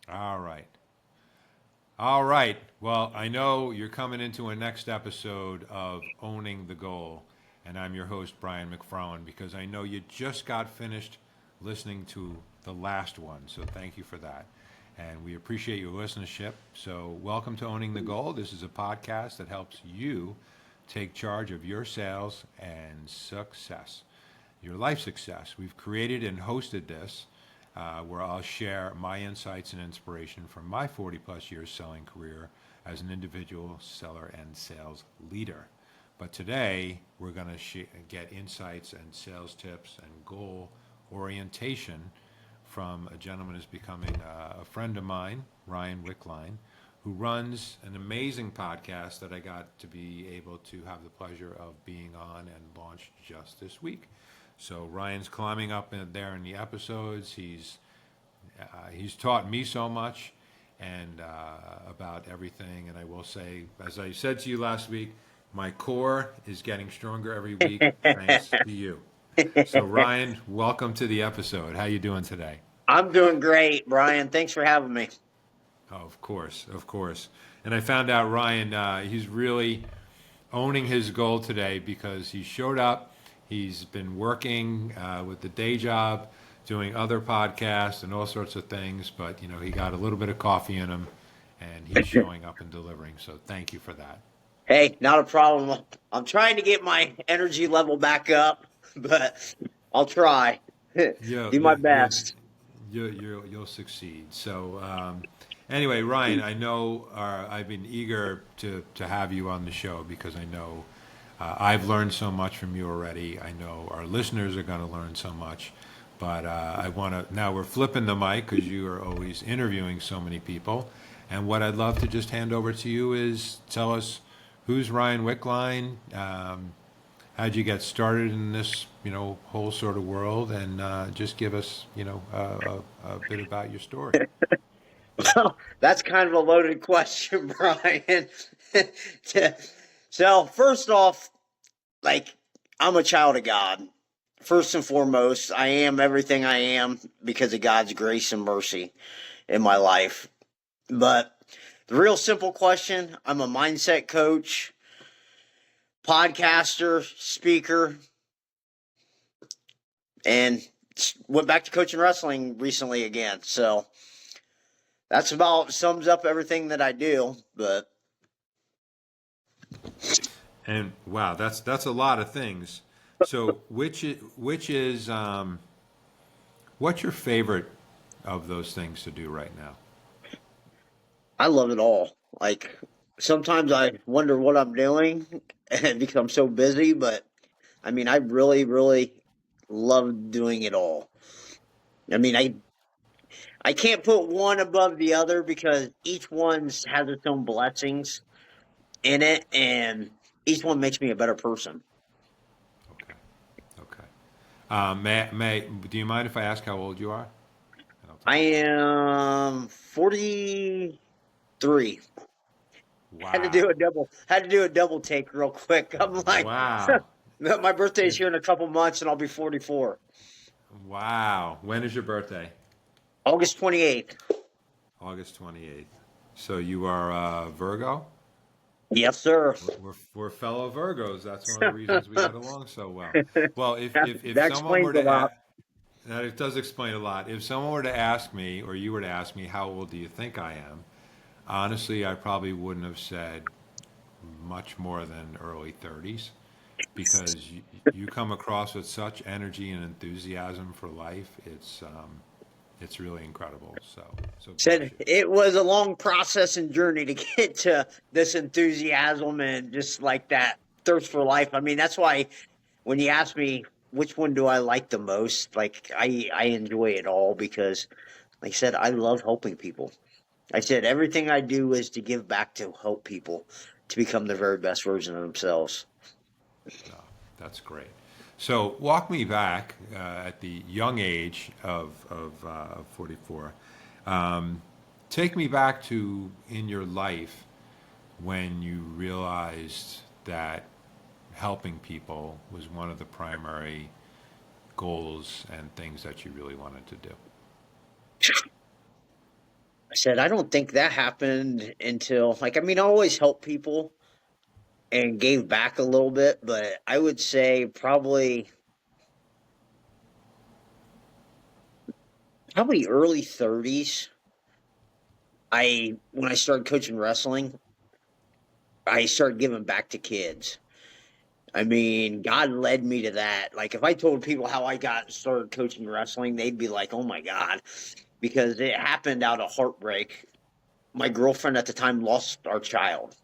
All right. All right. Well, I know you're coming into a next episode of Owning the Goal, and I'm your host, Brian McFarland, because I know you just got finished listening to the last one. So thank you for that. And we appreciate your listenership. So, welcome to Owning the Goal. This is a podcast that helps you take charge of your sales and success, your life success. We've created and hosted this where I'll share my insights and inspiration from my 40 plus years selling career as an individual seller and sales leader. But today we're going to get insights and sales tips and goal orientation from a gentleman who's becoming a friend of mine, Ryan Wickline, who runs an amazing podcast that I got to be able to have the pleasure of being on and launched just this week. So Ryan's climbing up there in the episodes. He's taught me so much and about everything. And I will say, as I said to you last week, my core is getting stronger every week thanks to you. So Ryan, welcome to the episode. How you doing today? I'm doing great, Brian. Thanks for having me. Oh, of course, of course. And I found out Ryan, he's really owning his goal today because he showed up. He's been working with the day job, doing other podcasts and all sorts of things. But he got a little bit of coffee in him, and he's showing up and delivering. So thank you for that. Hey, not a problem. I'm trying to get my energy level back up, but I'll try. You'll Do my you, you'll best. you'll succeed. So anyway, Ryan, I know I've been eager to have you on the show because I know I've learned so much from you already. I know our listeners are going to learn so much. But I want to, now we're flipping the mic because you are always interviewing so many people. And what I'd love to just hand over to you is tell us who's Ryan Wickline, how'd you get started in this, whole sort of world, and just give us, a bit about your story. Well, that's kind of a loaded question, Brian. So, first off, like, I'm a child of God. First and foremost, I am everything I am because of God's grace and mercy in my life. But the real simple question, I'm a mindset coach, podcaster, speaker, and went back to coaching wrestling recently again. So that's about sums up everything that I do. But And wow, that's a lot of things. So what's your favorite of those things to do right now? I love it all. Like sometimes I wonder what I'm doing because I'm so busy, but I mean, I really, really love doing it all. I mean, I can't put one above the other because each one has its own blessings in it, and each one makes me a better person. Okay. Okay. Do you mind if I ask how old you are? And I'll I tell you why. am 43. Wow. Had to do a double take real quick. I'm like, Wow. my birthday is You- here in a couple months, and I'll be 44. Wow. When is your birthday? August 28th. August 28th. So you are Virgo? Yes, sir. We're fellow Virgos. That's one of the reasons we get along so well. Well, if That someone explains were a to lot. that it does explain a lot. If someone were to ask me, or you were to ask me, how old do you think I am? Honestly, I probably wouldn't have said much more than early 30s because you come across with such energy and enthusiasm for life. It's really incredible. So bless Said you. it was a long process and journey to get to this enthusiasm and just like that thirst for life. I mean, that's why when you ask me which one do I like the most, like I enjoy it all because, like I said, I love helping people. I said everything I do is to give back to help people to become the very best version of themselves. No, that's great. So walk me back at the young age of 44. Um, Take me back to in your life when you realized that helping people was one of the primary goals and things that you really wanted to do. I said, I don't think that happened until, like, I mean, I always helped people and gave back a little bit, but I would say probably early 30s. When I started coaching wrestling, I started giving back to kids. I mean, God led me to that. Like, if I told people how I got started coaching wrestling, they'd be like, "Oh my God," because it happened out of heartbreak. My girlfriend at the time lost our child,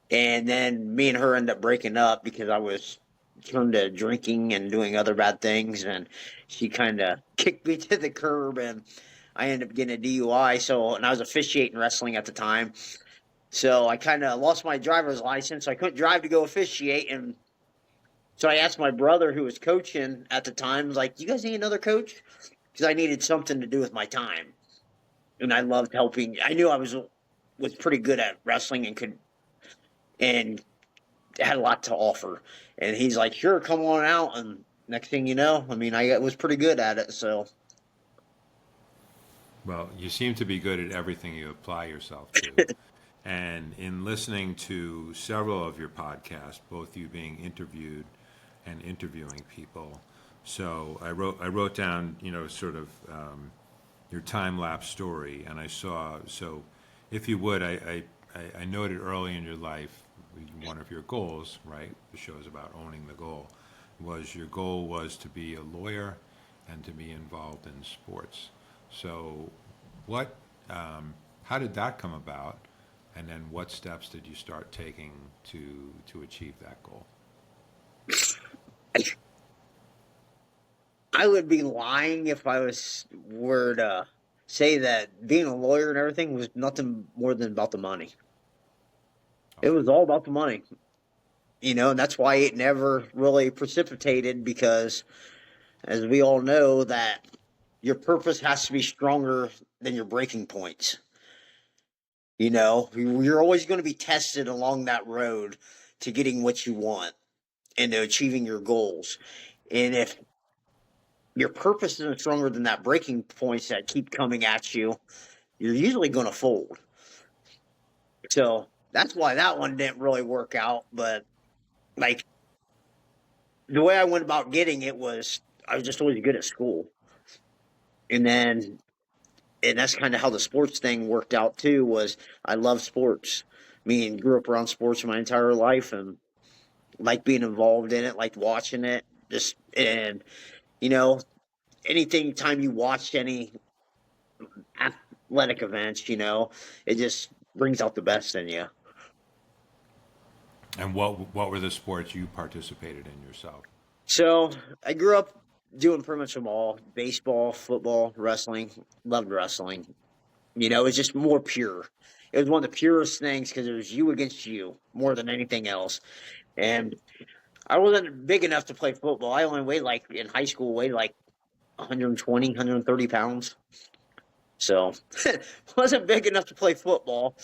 and then me and her ended up breaking up because I was turned to drinking and doing other bad things, and she kind of kicked me to the curb, and I ended up getting a DUI. So, and I was officiating wrestling at the time, so I kind of lost my driver's license. So I couldn't drive to go officiate, and so I asked my brother, who was coaching at the time, like, "You guys need another coach?" Because I needed something to do with my time, and I loved helping. I knew I was pretty good at wrestling and had a lot to offer. And he's like, "Sure, come on out." And next thing you know, I mean, I was pretty good at it. So Well, you seem to be good at everything you apply yourself to. And in listening to several of your podcasts, both you being interviewed and interviewing people, so I wrote down, sort of your time lapse story, and I saw. So, if you would, I noted early in your life, one of your goals, right? The show is about owning the goal. Was your goal was to be a lawyer and to be involved in sports. So, what? How did that come about? And then, what steps did you start taking to achieve that goal? I would be lying if I were to say that being a lawyer and everything was nothing more than about the money. It Okay. was all about the money, and that's why it never really precipitated because, as we all know, that your purpose has to be stronger than your breaking points. You're always going to be tested along that road to getting what you want and to achieving your goals. And if your purpose isn't stronger than that breaking points that keep coming at you, you're usually going to fold. So that's why that one didn't really work out. But like the way I went about getting it was I was just always good at school. And then, and that's kind of how the sports thing worked out too, was I love sports. Me and grew up around sports my entire life and like being involved in it, like watching it. Just and you know, anything time you watch any athletic events, it just brings out the best in you. And what were the sports you participated in yourself? So I grew up doing pretty much them all: baseball, football, wrestling. Loved wrestling. It was just more pure. It was one of the purest things because it was you against you more than anything else. And I wasn't big enough to play football. I only weighed like in high school, weighed like 120, 130 pounds. So wasn't big enough to play football.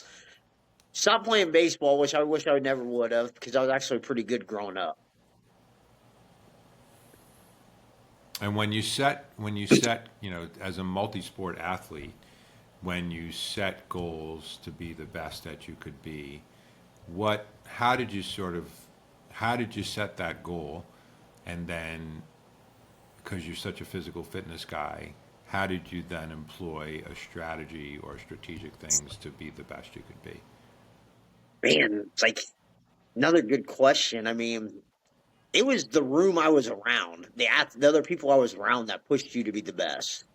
Stopped playing baseball, which I wish I never would have because I was actually pretty good growing up. And when you set, as a multi-sport athlete, when you set goals to be the best that you could be, what how did you sort of how did you set that goal? And then, because you're such a physical fitness guy, how did you then employ a strategy or strategic things to be the best you could be? Man, it's like another good question. I mean, it was the room I was around, the other people I was around that pushed you to be the best.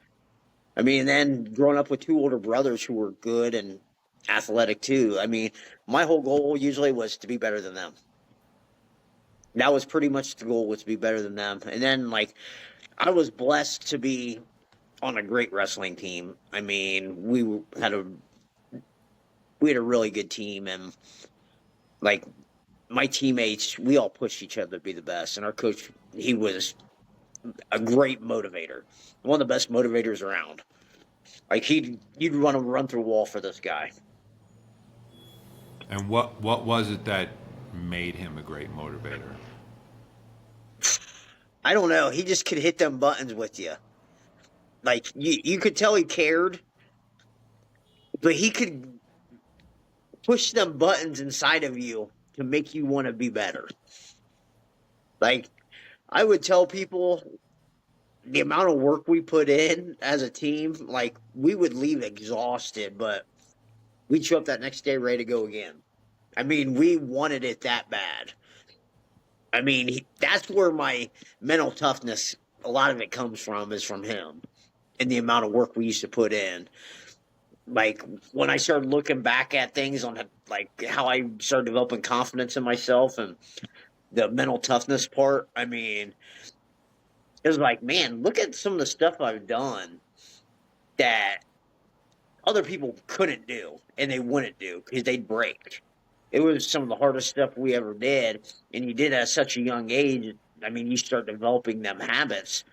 I mean, and then growing up with two older brothers who were good and athletic too. I mean, my whole goal usually was to be better than them. That was pretty much the goal, was to be better than them. And then like I was blessed to be on a great wrestling team. I mean, we had a really good team, and like my teammates, we all pushed each other to be the best. And our coach, he was a great motivator, one of the best motivators around. Like you'd run through a wall for this guy. And what was it that made him a great motivator? I don't know. He just could hit them buttons with you. Like you could tell he cared, but he could push them buttons inside of you to make you want to be better. Like I would tell people the amount of work we put in as a team, like we would leave exhausted, but we'd show up that next day ready to go again. I mean, we wanted it that bad. I mean, that's where my mental toughness, a lot of it comes from, is from him and the amount of work we used to put in. Like when I started looking back at things on like how I started developing confidence in myself and the mental toughness part, I mean, it was like, man, look at some of the stuff I've done that other people couldn't do and they wouldn't do because they'd break. It was some of the hardest stuff we ever did, and you did it at such a young age. I mean, you start developing them habits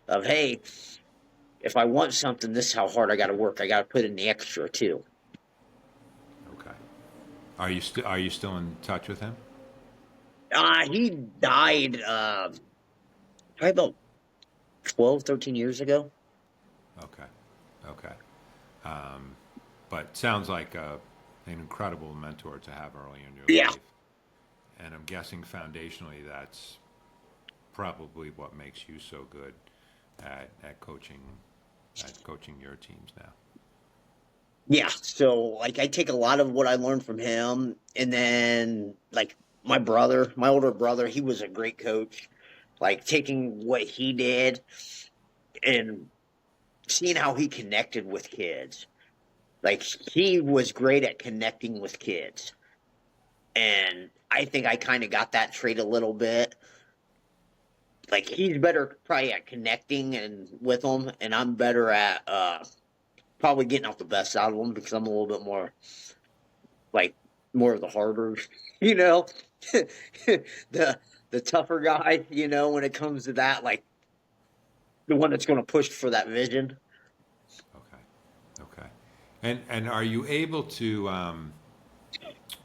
of, hey, if I want something, this is how hard I got to work. I got to put in the extra too. Okay. Are you still in touch with him? He died probably about 12, 13 years ago. Okay. Okay. Um, but sounds like an incredible mentor to have early in your Yeah. life. And I'm guessing foundationally that's probably what makes you so good at coaching your teams now. Yeah. So, like, I take a lot of what I learned from him. And then, like, my older brother, he was a great coach. Like, taking what he did and seeing how he connected with kids. Like, he was great at connecting with kids. And I think I kind of got that trait a little bit. Like, he's better probably at connecting and with them, and I'm better at probably getting out the best out of them because I'm a little bit more like more of the harder, you know, the tougher guy, when it comes to that, like the one that's going to push for that vision. Okay. Okay. And are you able to?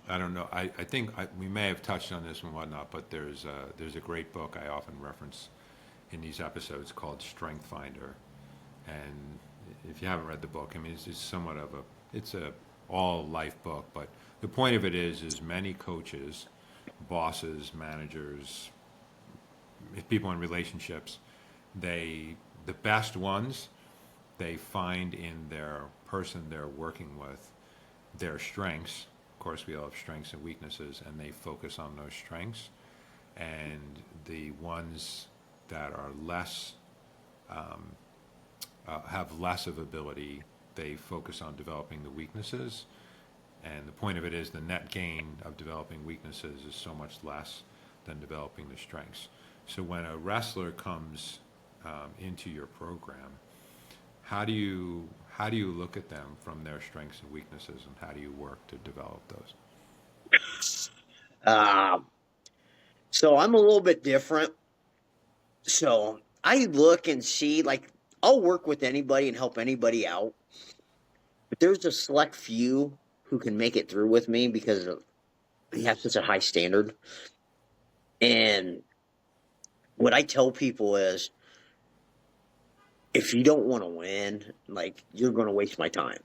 I don't know. I think we may have touched on this and whatnot, but there's a great book I often reference in these episodes called Strength Finder, and if you haven't read the book, I mean it's somewhat of a all life book, but the point of it is many coaches, bosses, managers, people in relationships, the best ones they find in their person they're working with their strengths. Of course, we all have strengths and weaknesses, and they focus on those strengths. And the ones that are less have less of ability, they focus on developing the weaknesses. And the point of it is the net gain of developing weaknesses is so much less than developing the strengths. So when a wrestler comes into your program, how do you look at them from their strengths and weaknesses, and how do you work to develop those? Um, so I'm a little bit different. So I look and see, like, I'll work with anybody and help anybody out, but there's a select few who can make it through with me because they have such a high standard. And what I tell people is, if you don't want to win, like, you're going to waste my time.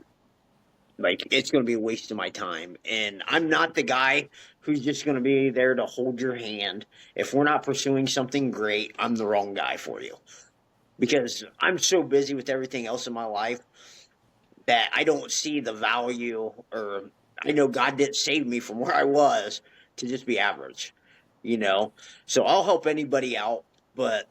Like, it's going to be a waste of my time. And I'm not the guy who's just going to be there to hold your hand. If we're not pursuing something great, I'm the wrong guy for you. Because I'm so busy with everything else in my life that I don't see the value, or I know God didn't save me from where I was to just be average, you know? So I'll help anybody out, but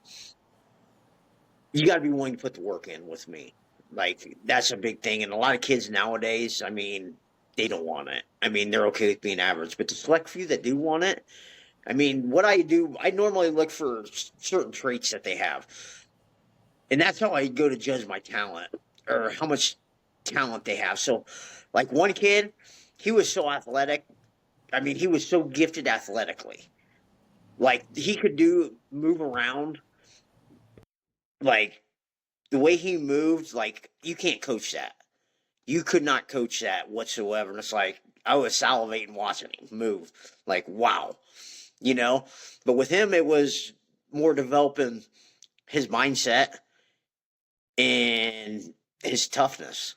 you got to be willing to put the work in with me. Like, that's a big thing. And a lot of kids nowadays, I mean, they don't want it. I mean, they're okay with being average. But the select few that do want it, I mean, what I do, I normally look for certain traits that they have. And that's how I go to judge my talent or how much talent they have. So, like one kid, he was so athletic. I mean, he was so gifted athletically. Like, he could move around. Like, the way he moved, like, you can't coach that. You could not coach that whatsoever. And it's like, I was salivating watching him move. Like, wow, you know? But with him, it was more developing his mindset and his toughness.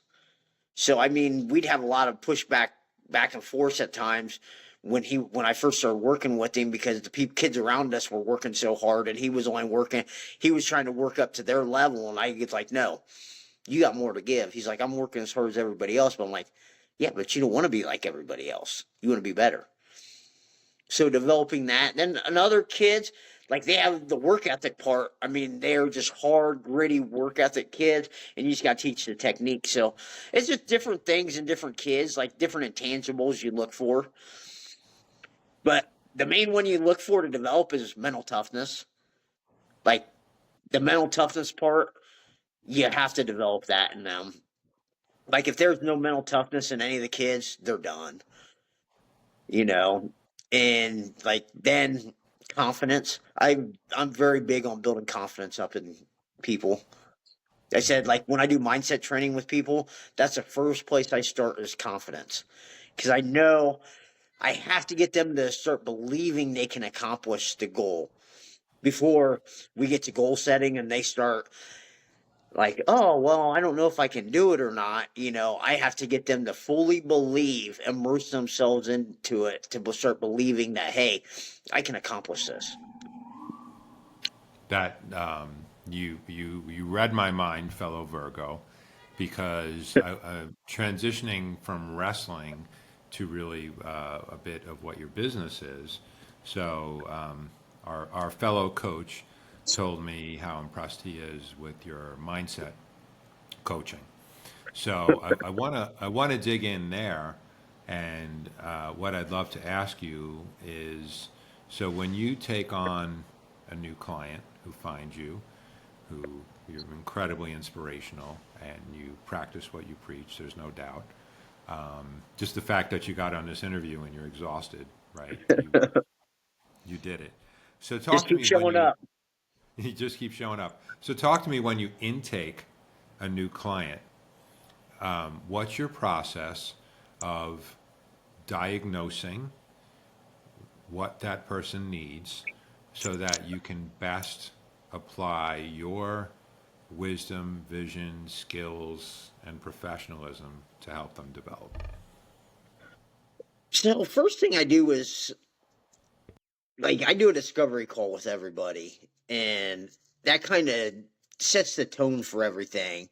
So I mean, we'd have a lot of pushback back and forth at times when I first started working with him, because the kids around us were working so hard, and he was trying to work up to their level, and I get like, no, you got more to give. He's like, I'm working as hard as everybody else, but I'm like, yeah, but you don't want to be like everybody else. You want to be better. So developing that. Then another kids, like they have the work ethic part. I mean, they're just hard, gritty work ethic kids, and you just got to teach the technique. So it's just different things in different kids, like different intangibles you look for. But the main one you look for to develop is mental toughness. Like the mental toughness part, you have to develop that in them. Like if there's no mental toughness in any of the kids, they're done. You know, and like then confidence. I'm very big on building confidence up in people. I said, like when I do mindset training with people, that's the first place I start is confidence, because I know I have to get them to start believing they can accomplish the goal before we get to goal setting and they start like, oh, well, I don't know if I can do it or not. I have to get them to fully believe, immerse themselves into it to start believing that, hey, I can accomplish this. That you read my mind, fellow Virgo, because transitioning from wrestling to really a bit of what your business is. So our fellow coach told me how impressed he is with your mindset coaching. So I want to dig in there, and what I'd love to ask you is, so when you take on a new client who finds you, who you're incredibly inspirational, and you practice what you preach, there's no doubt. Just the fact that you got on this interview and you're exhausted, right? You did it. So Just talk to keep me when showing you up. you just keep showing up. So talk to me when you intake a new client. What's your process of diagnosing what that person needs so that you can best apply your wisdom, vision, skills, and professionalism to help them develop? So first thing I do is, like, I do a discovery call with everybody, and that kind of sets the tone for everything.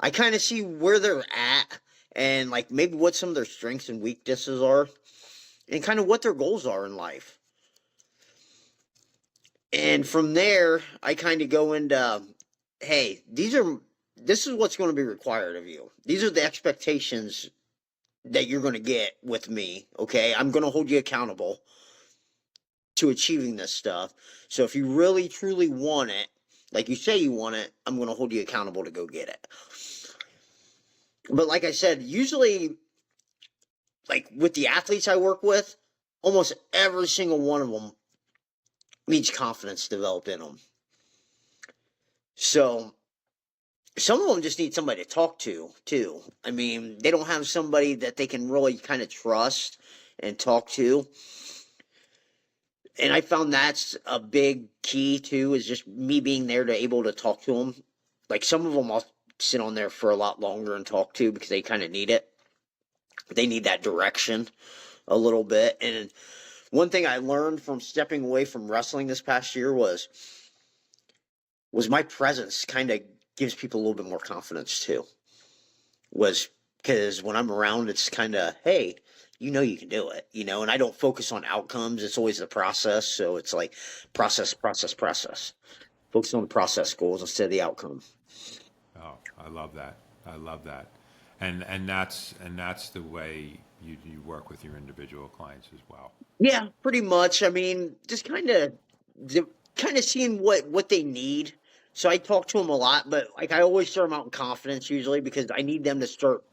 I kind of see where they're at, and like maybe what some of their strengths and weaknesses are, and kind of what their goals are in life. And from there, I kind of go into, hey, this is what's going to be required of you. These are the expectations that you're going to get with me. Okay, I'm going to hold you accountable to achieving this stuff. So if you really truly want it, like you say you want it, I'm going to hold you accountable to go get it. But like I said, usually, like with the athletes I work with, almost every single one of them needs confidence developed in them. So some of them just need somebody to talk to too. I mean, they don't have somebody that they can really kind of trust and talk to. And I found that's a big key too, is just me being there to able to talk to them. Like some of them I'll sit on there for a lot longer and talk to because they kind of need it. They need that direction a little bit. And one thing I learned from stepping away from wrestling this past year was my presence kind of gives people a little bit more confidence too. Was because when I'm around, it's kind of, hey, you can do it, and I don't focus on outcomes. It's always the process. So it's like process, process, process. Focus on the process goals instead of the outcome. Oh, I love that. I love that. And that's the way you work with your individual clients as well. Yeah, pretty much. I mean, just kind of seeing what they need. So I talk to them a lot, but like I always start them out in confidence usually because I need them to start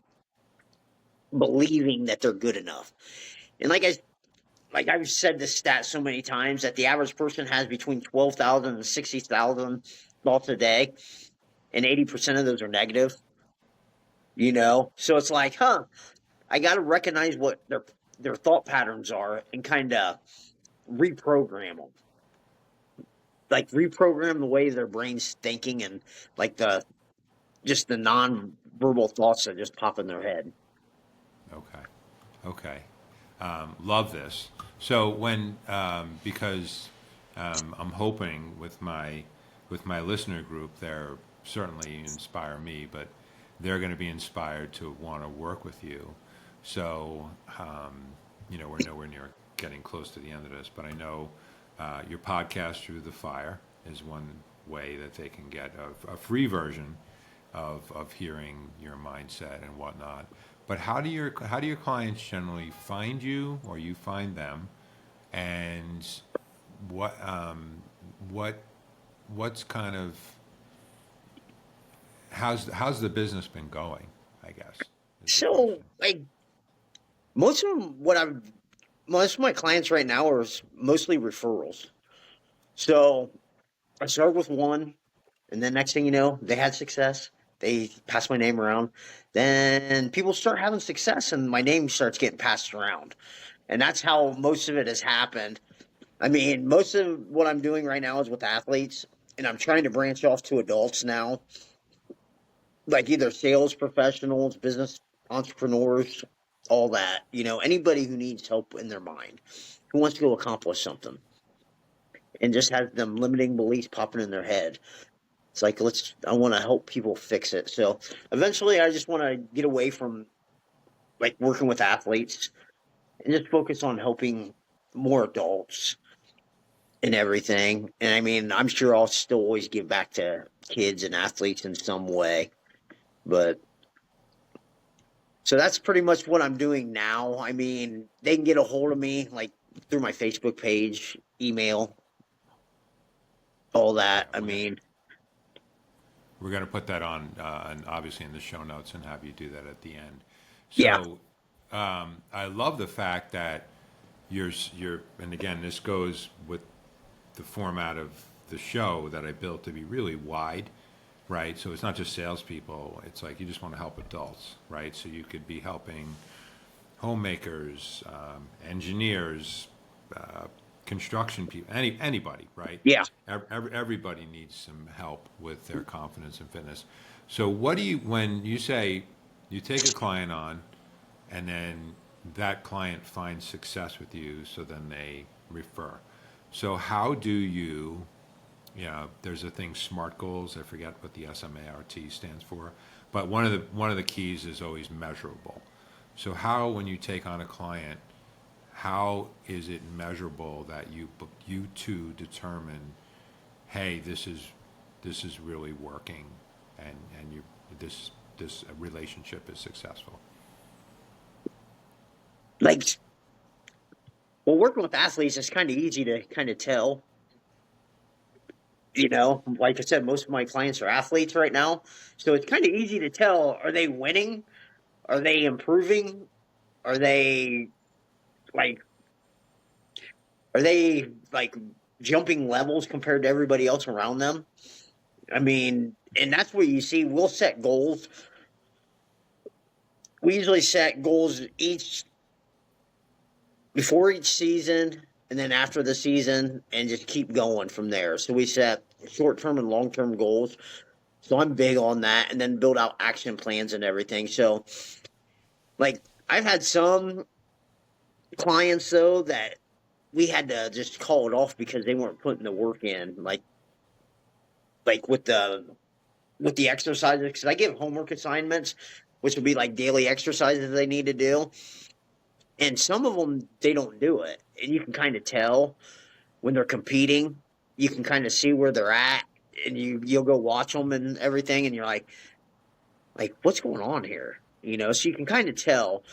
believing that they're good enough. And like I've said this stat so many times that the average person has between 12,000 and 60,000 thoughts a day, and 80% of those are negative. So it's like, I got to recognize what their thought patterns are and kind of reprogram them. Like reprogram the way their brain's thinking and like just the non-verbal thoughts that just pop in their head. Okay. Okay. Love this. So when because I'm hoping with my listener group, they're certainly inspire me, but they're going to be inspired to want to work with you. So we're nowhere near getting close to the end of this, but I know your podcast Through the Fire is one way that they can get a free version of hearing your mindset and whatnot. But how do your clients generally find you, or you find them, and what what what's kind of how's the business been going? I guess is the So question. like most of most of my clients right now are mostly referrals. So I started with one, and then next thing you know, they had success. They passed my name around. Then people start having success, and my name starts getting passed around. And that's how most of it has happened. I mean, most of what I'm doing right now is with athletes, and I'm trying to branch off to adults now, like either sales professionals, business entrepreneurs, all that. Anybody who needs help in their mind, who wants to go accomplish something, and just has them limiting beliefs popping in their head. It's like I want to help people fix it. So eventually, I just want to get away from like working with athletes and just focus on helping more adults and everything. And I mean, I'm sure I'll still always give back to kids and athletes in some way, but so that's pretty much what I'm doing now. I mean, they can get a hold of me like through my Facebook page, email, all Yeah, that. I mean, we're gonna put that on and obviously in the show notes and have you do that at the end. yeah, So I love the fact that you're and again this goes with the format of the show that I built to be really wide, right? So it's not just salespeople. It's like you just want to help adults, right? So you could be helping homemakers, engineers, uh, construction people, anybody, right? yeah. Everybody needs some help with their confidence and fitness. So what do you when you say you take a client on and then that client finds success with you, so then they refer. So how do you, there's a thing SMART goals. I forget what the SMART stands for, but one of the keys is always measurable. So how, when you take on a client, how is it measurable that you two determine, hey, this is really working, and this relationship is successful. Like, well, working with athletes is kind of easy to kind of tell. Like I said, most of my clients are athletes right now, so it's kind of easy to tell: are they winning? Are they improving? Are they like are they like jumping levels compared to everybody else around them? I mean, and that's where you see we'll set goals. We usually set goals each before each season and then after the season and just keep going from there. So we set short-term and long-term goals. So I'm big on that and then build out action plans and everything. So like I've had some clients though that we had to just call it off because they weren't putting the work in like with the exercises because I give homework assignments which would be like daily exercises they need to do, and some of them they don't do it, and you can kind of tell when they're competing. You can kind of see where they're at, and you'll go watch them and everything, and you're like what's going on here, so you can kind of tell.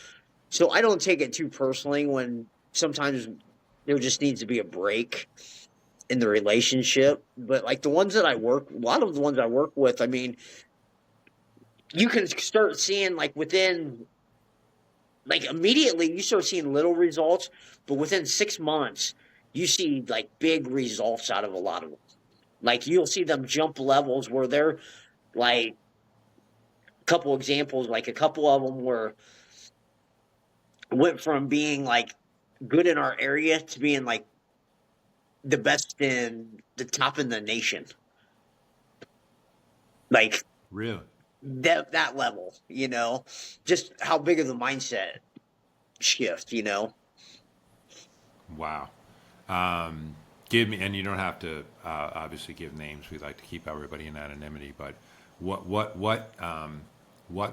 So I don't take it too personally when sometimes there just needs to be a break in the relationship. But like the ones that a lot of the ones I work with, I mean, you can start seeing like within like immediately you start seeing little results, but within 6 months you see like big results out of a lot of them. Like you'll see them jump levels where they're like a couple examples, like a couple of them went from being like good in our area to being like the best in the top in the nation. Like Really? that level, just how big of the mindset shift, Wow. Give me, and you don't have to obviously give names. We like to keep everybody in anonymity. But what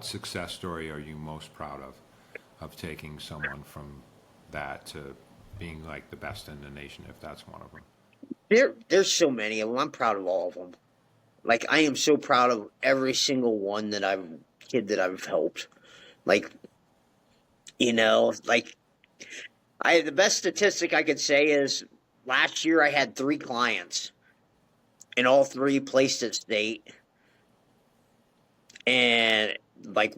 success story are you most proud of taking someone from that to being like the best in the nation, if that's one of them? There's so many of them. I'm proud of all of them. Like I am so proud of every single one that I've helped. Like, like the best statistic I could say is last year I had 3 clients and all 3 placed at state, and like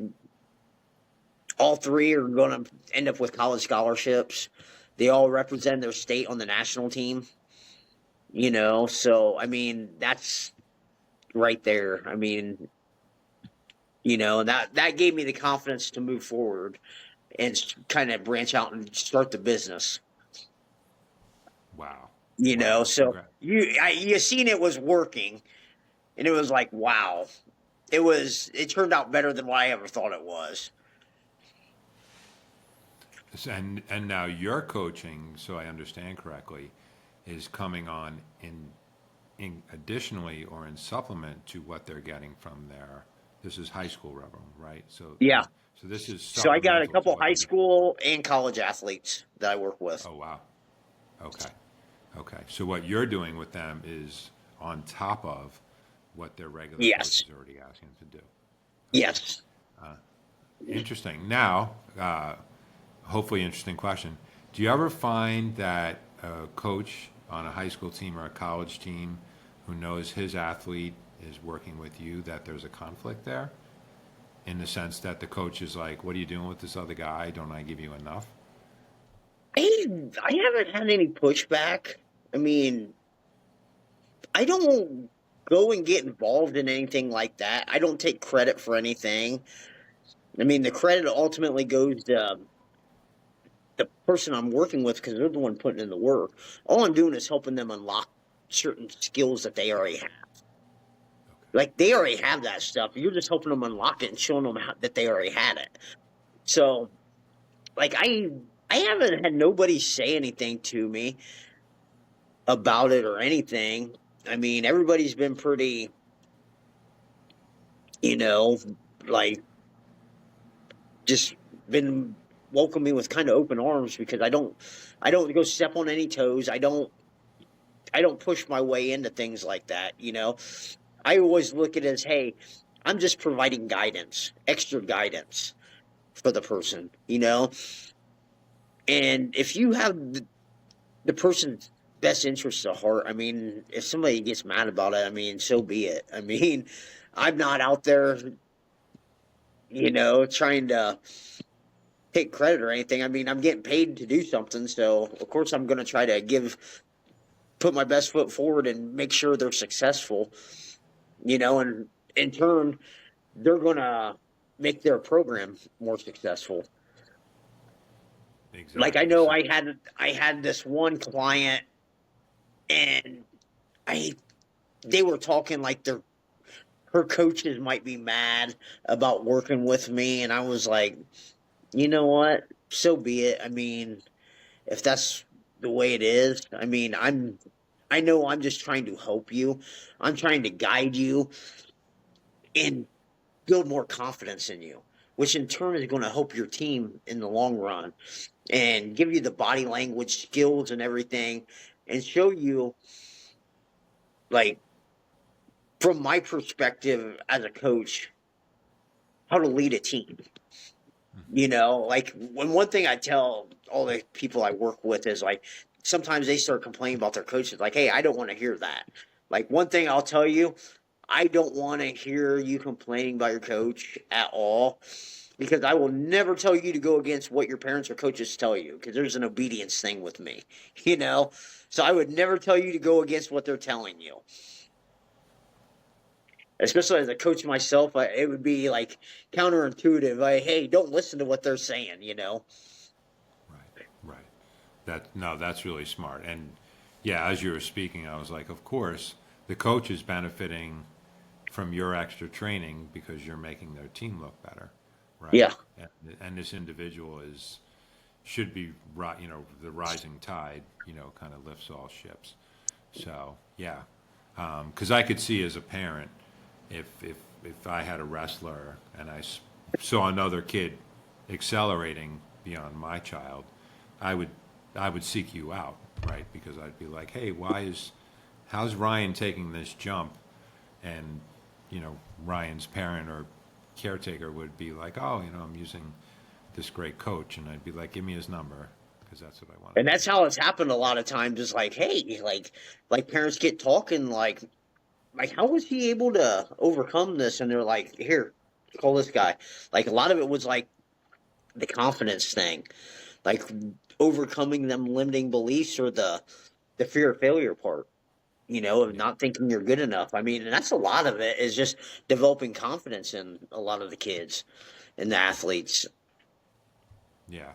all 3 are going to end up with college scholarships. They all represent their state on the national team, so I mean that's right there. I mean, that gave me the confidence to move forward and kind of branch out and start the business. Wow. Wow. So you seen it was working, and it was like, wow, it turned out better than what I ever thought it was. And now your coaching, so I understand correctly, is coming on in additionally or in supplement to what they're getting from their, this is high school level, right? Yeah. So this is So I got a supplemental to couple what high they're getting. school and college athletes that I work with. Oh wow. Okay. Okay. So what you're doing with them is on top of what their regular coach Yes. is already asking them to do. Okay. Yes. Interesting. Now, hopefully interesting question. Do you ever find that a coach on a high school team or a college team who knows his athlete is working with you, that there's a conflict there? In the sense that the coach is like, what are you doing with this other guy? Don't I give you enough? I haven't had any pushback. I mean, I don't go and get involved in anything like that. I don't take credit for anything. I mean, the credit ultimately goes to the person I'm working with because they're the one putting in the work. All I'm doing is helping them unlock certain skills that they already have. Like they already have that stuff. You're just helping them unlock it and showing them that they already had it. So, like I haven't had nobody say anything to me about it or anything. I mean, everybody's been pretty, you know, like just been welcoming with kind of open arms because I don't go step on any toes. I don't push my way into things like that. I always look at it as, hey, I'm just providing guidance, extra guidance for the person. And if you have the person's best interests at heart, I mean, if somebody gets mad about it, I mean, so be it. I mean, I'm not out there, trying to take credit or anything. I mean, I'm getting paid to do something, so of course I'm going to try to put my best foot forward and make sure they're successful. And in turn, they're going to make their program more successful. Like I Exactly. know So, I had this one client, and I they were talking like her coaches might be mad about working with me, and I was like, you know what? So be it. I mean, if that's the way it is, I mean, I know I'm just trying to help you. I'm trying to guide you and build more confidence in you, which in turn is going to help your team in the long run and give you the body language skills and everything and show you, like, from my perspective as a coach, how to lead a team. Like when one thing I tell all the people I work with is like sometimes they start complaining about their coaches, like, hey, I don't want to hear that. Like one thing I'll tell you, I don't want to hear you complaining about your coach at all because I will never tell you to go against what your parents or coaches tell you because there's an obedience thing with me, you know? So I would never tell you to go against what they're telling you. Especially as a coach myself, it would be like counterintuitive. Like, hey, don't listen to what they're saying. right, right. No, that's really smart. And yeah, as you were speaking, I was like, of course, the coach is benefiting from your extra training because you're making their team look better, right? Yeah. And this individual should be, the rising tide, kind of lifts all ships. So yeah, because I could see as a parent, if I had a wrestler and saw another kid accelerating beyond my child, I would I would seek you out, right? Because I'd be like, hey, how's Ryan taking this jump? And Ryan's parent or caretaker would be like, oh, I'm using this great coach, and I'd be like, give me his number because that's what I want And to do. that's how it's happened a lot of times. Is like, hey, like parents get talking like how was he able to overcome this? And they're like, here, call this guy. Like a lot of it was like the confidence thing, like overcoming them limiting beliefs or the fear of failure part. Of Yeah, not thinking you're good enough. I mean, and that's a lot of it is just developing confidence in a lot of the kids and the athletes. yeah.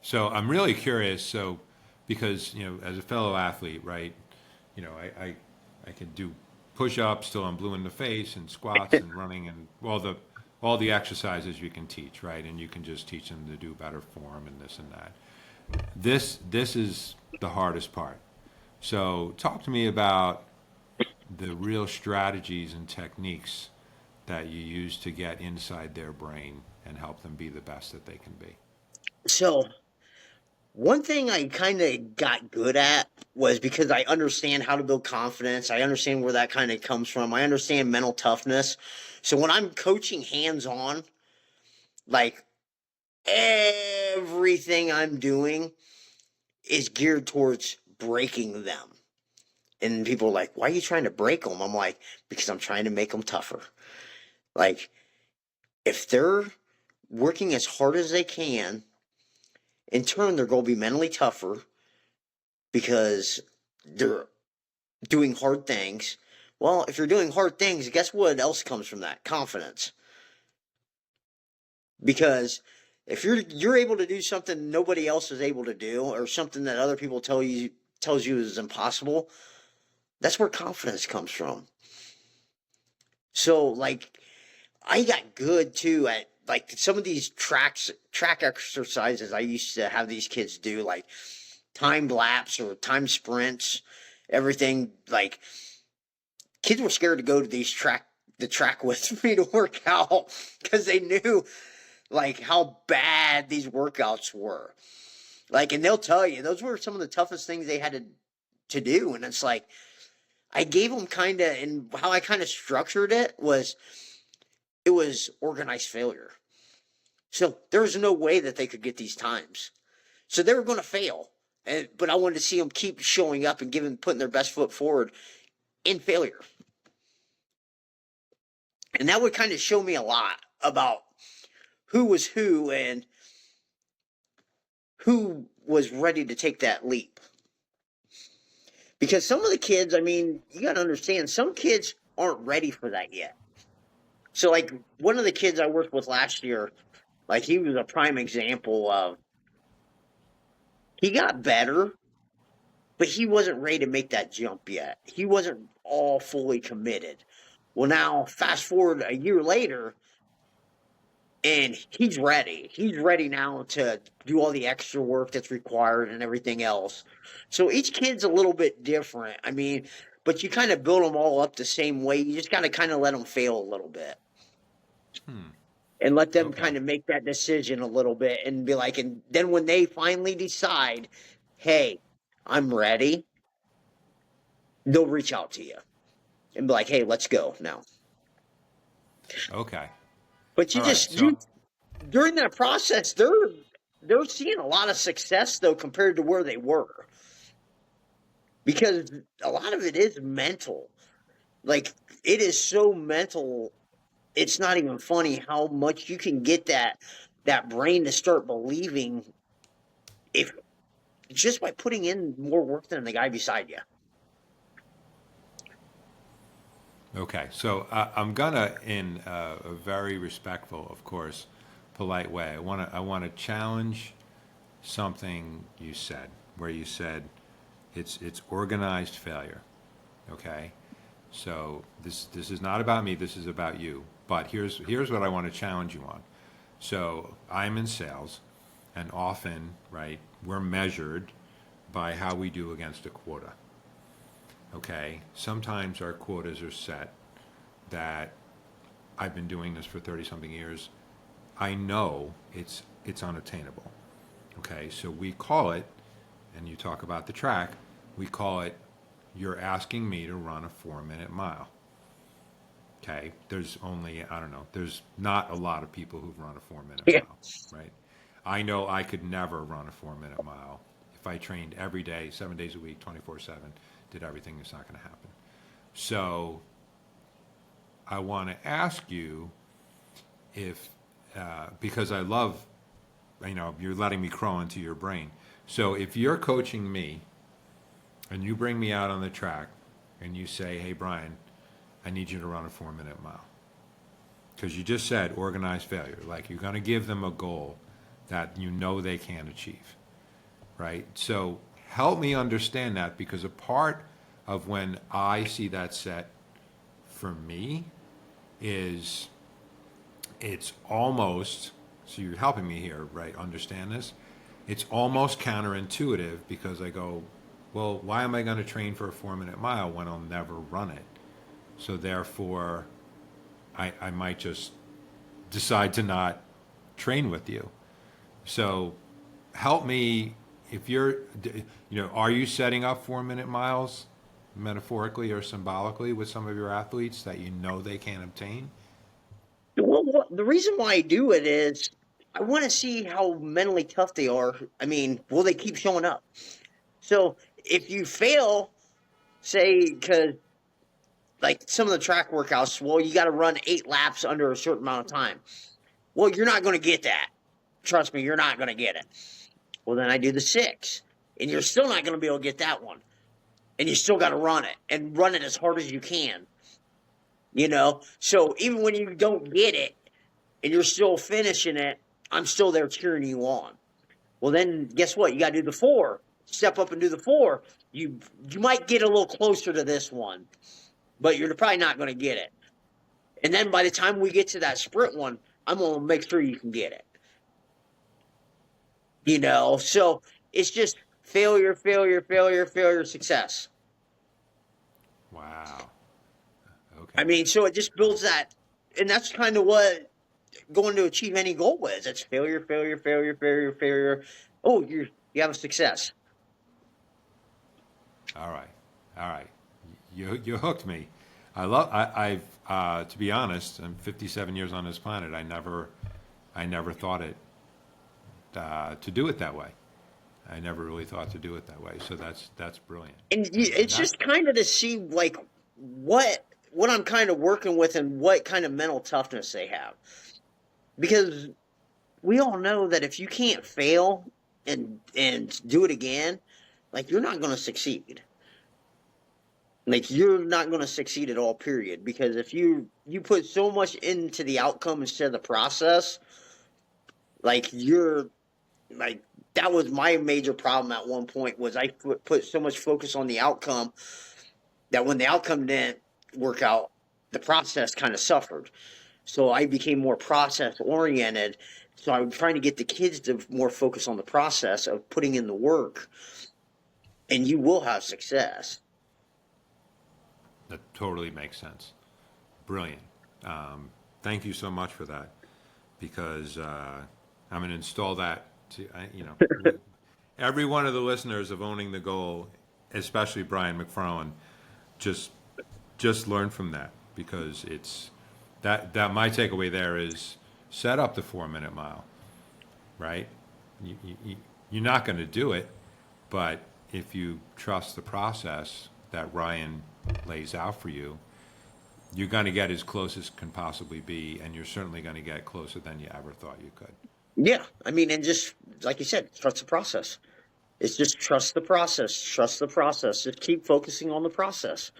So I'm really curious. So because as a fellow athlete, right? I can do push-ups till I'm blue in the face and squats and running and all the exercises you can teach, right? And you can just teach them to do better form and this and that. This is the hardest part. So talk to me about the real strategies and techniques that you use to get inside their brain and help them be the best that they can be. So one thing I kind of got good at was because I understand how to build confidence. I understand where that kind of comes from. I understand mental toughness. So when I'm coaching hands on, like everything I'm doing is geared towards breaking them. And people are like, why are you trying to break them? I'm like, because I'm trying to make them tougher. Like, if they're working as hard as they can, in turn, they're going to be mentally tougher because they're doing hard things. Well, if you're doing hard things, guess what else comes from that? Confidence. Because if you're able to do something nobody else is able to do, or something that other people tells you is impossible, that's where confidence comes from. So like I got good too at like some of these track exercises I used to have these kids do, like time laps or time sprints, everything. Like kids were scared to go to the track with me to work out because they knew like how bad these workouts were. Like, and they'll tell you those were some of the toughest things they had to do. And it's like I gave them kind of, and how I kind of structured it was organized failure. So there was no way that they could get these times. So they were going to fail. But I wanted to see them keep showing up and putting their best foot forward in failure. And that would kind of show me a lot about who was who and who was ready to take that leap. Because some of the kids, I mean, you got to understand, some kids aren't ready for that yet. So, like, one of the kids I worked with last year, like, he was a prime example of he got better, but he wasn't ready to make that jump yet. He wasn't all fully committed. Well, now, fast forward a year later, and he's ready. He's ready now to do all the extra work that's required and everything else. So each kid's a little bit different. I mean, but you kind of build them all up the same way. You just got to kind of let them fail a little bit and let them Okay. kind of make that decision a little bit and be like, and then when they finally decide, hey, I'm ready, they'll reach out to you and be like, hey, let's go now. Okay. But All right. you during that process, they're seeing a lot of success though compared to where they were, because a lot of it is mental. Like it is so mental. It's not even funny how much you can get that brain to start believing if just by putting in more work than the guy beside you. Okay. So I'm gonna, in a very respectful, of course, polite way, I want to challenge something you said, where you said it's organized failure. Okay. So this is not about me. This is about you. But here's what I want to challenge you on. So I'm in sales, and often, right, we're measured by how we do against a quota. Okay, sometimes our quotas are set that I've been doing this for 30 something years. I know it's unattainable. Okay, so we call it, and you talk about the track, we call it, you're asking me to run a 4-minute mile. Okay, there's only, I don't know, there's not a lot of people who've run a 4-minute Yeah. mile, right? I know I could never run a 4-minute mile if I trained every day, 7 days a week, 24/7, did everything. It's not going to happen. So I want to ask you if, because I love, you're letting me crawl into your brain. So if you're coaching me and you bring me out on the track and you say, hey, Brian, I need you to run a 4-minute mile. Because you just said organized failure. Like, you're going to give them a goal that you know they can achieve, right? So help me understand that, because a part of when I see that set for me is it's almost, so you're helping me here, right, understand this? It's almost counterintuitive, because I go, well, why am I going to train for a 4-minute mile when I'll never run it? So therefore, I might just decide to not train with you. So help me, if you're, are you setting up 4-minute miles metaphorically or symbolically with some of your athletes that you know they can't obtain? Well, the reason why I do it is I want to see how mentally tough they are. I mean, will they keep showing up? So if you fail, say, because like some of the track workouts, well, you got to run 8 laps under a certain amount of time. Well, you're not going to get that. Trust me, you're not going to get it. Well, then I do the 6, and you're still not going to be able to get that one. And you still got to run it, and run it as hard as you can. So even when you don't get it and you're still finishing it, I'm still there cheering you on. Well, then guess what? You got to do the 4. Step up and do the 4. You might get a little closer to this one, but you're probably not going to get it. And then by the time we get to that sprint one, I'm going to make sure you can get it. So it's just failure, failure, failure, failure, success. Wow. Okay. I mean, so it just builds that, and that's kind of what going to achieve any goal is. It's failure, failure, failure, failure, failure. Oh, you have a success. All right. All right. You hooked me. I've to be honest, I'm 57 years on this planet. I never thought it to do it that way. I never really thought to do it that way. So that's brilliant. And And it's just kind of to see like what I'm kind of working with and what kind of mental toughness they have. Because we all know that if you can't fail and do it again, like you're not going to succeed. Like you're not going to succeed at all, period. Because if you put so much into the outcome instead of the process, like you're like that was my major problem at one point was I put so much focus on the outcome that when the outcome didn't work out, the process kind of suffered. So I became more process oriented. So I'm trying to get the kids to more focus on the process of putting in the work, and you will have success. that totally makes sense. Brilliant. Thank you so much for that, because I'm going to install that to, every one of the listeners of Owning the Goal, especially Brian McFarland, just learn from that, because it's that my takeaway there is set up the 4-minute mile, right? You're not going to do it, but if you trust the process that Ryan lays out for you, you're going to get as close as can possibly be, and you're certainly going to get closer than you ever thought you could. Yeah, I mean, and just like you said, trust the process. It's just trust the process. Trust the process. Just keep focusing on the process.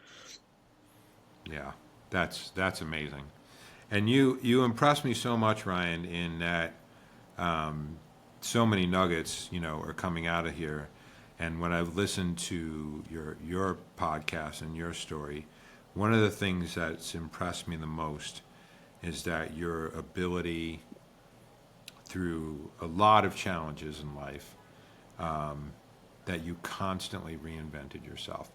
Yeah, that's amazing. And you impressed me so much, Ryan, in that so many nuggets, are coming out of here. And when I've listened to your podcast and your story, one of the things that's impressed me the most is that your ability through a lot of challenges in life, that you constantly reinvented yourself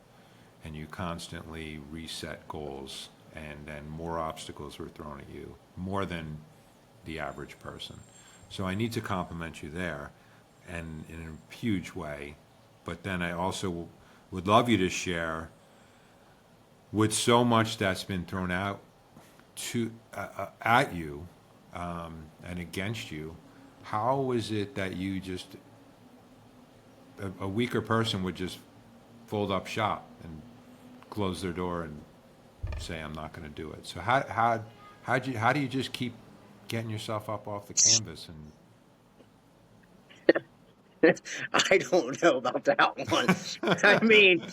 and you constantly reset goals, and then more obstacles were thrown at you, more than the average person. So I need to compliment you there, and in a huge way. But then I also would love you to share, with so much that's been thrown out to at you, and against you, how is it that you just a weaker person would just fold up shop and close their door and say, I'm not going to do it. So how do you just keep getting yourself up off the canvas I don't know about that one. I mean,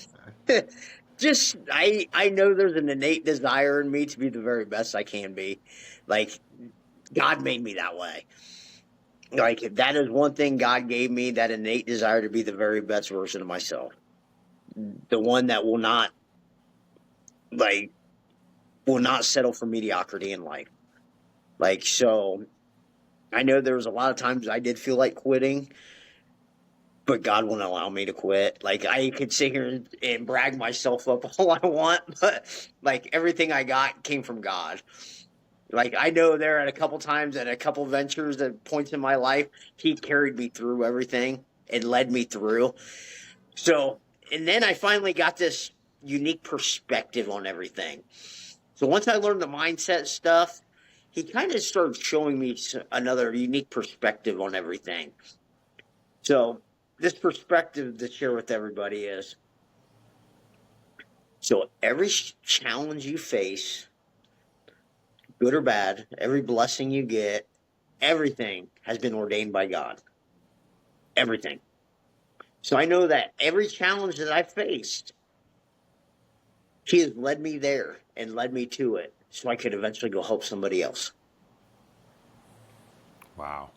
just I know there's an innate desire in me to be the very best I can be. Like God made me that way. Like that is one thing God gave me, that innate desire to be the very best version of myself. The one that like will not settle for mediocrity in life. Like so I know there was a lot of times I did feel like quitting, but God won't allow me to quit. Like I could sit here and brag myself up all I want, but like everything I got came from God. Like I know there at a couple times at a couple ventures at points in my life, He carried me through everything and led me through. So, and then I finally got this unique perspective on everything. So once I learned the mindset stuff, He kind of started showing me another unique perspective on everything. So this perspective to share with everybody is, so every challenge you face, good or bad, every blessing you get, everything has been ordained by God. Everything. So I know that every challenge that I faced, He has led me there and led me to it so I could eventually go help somebody else. wow.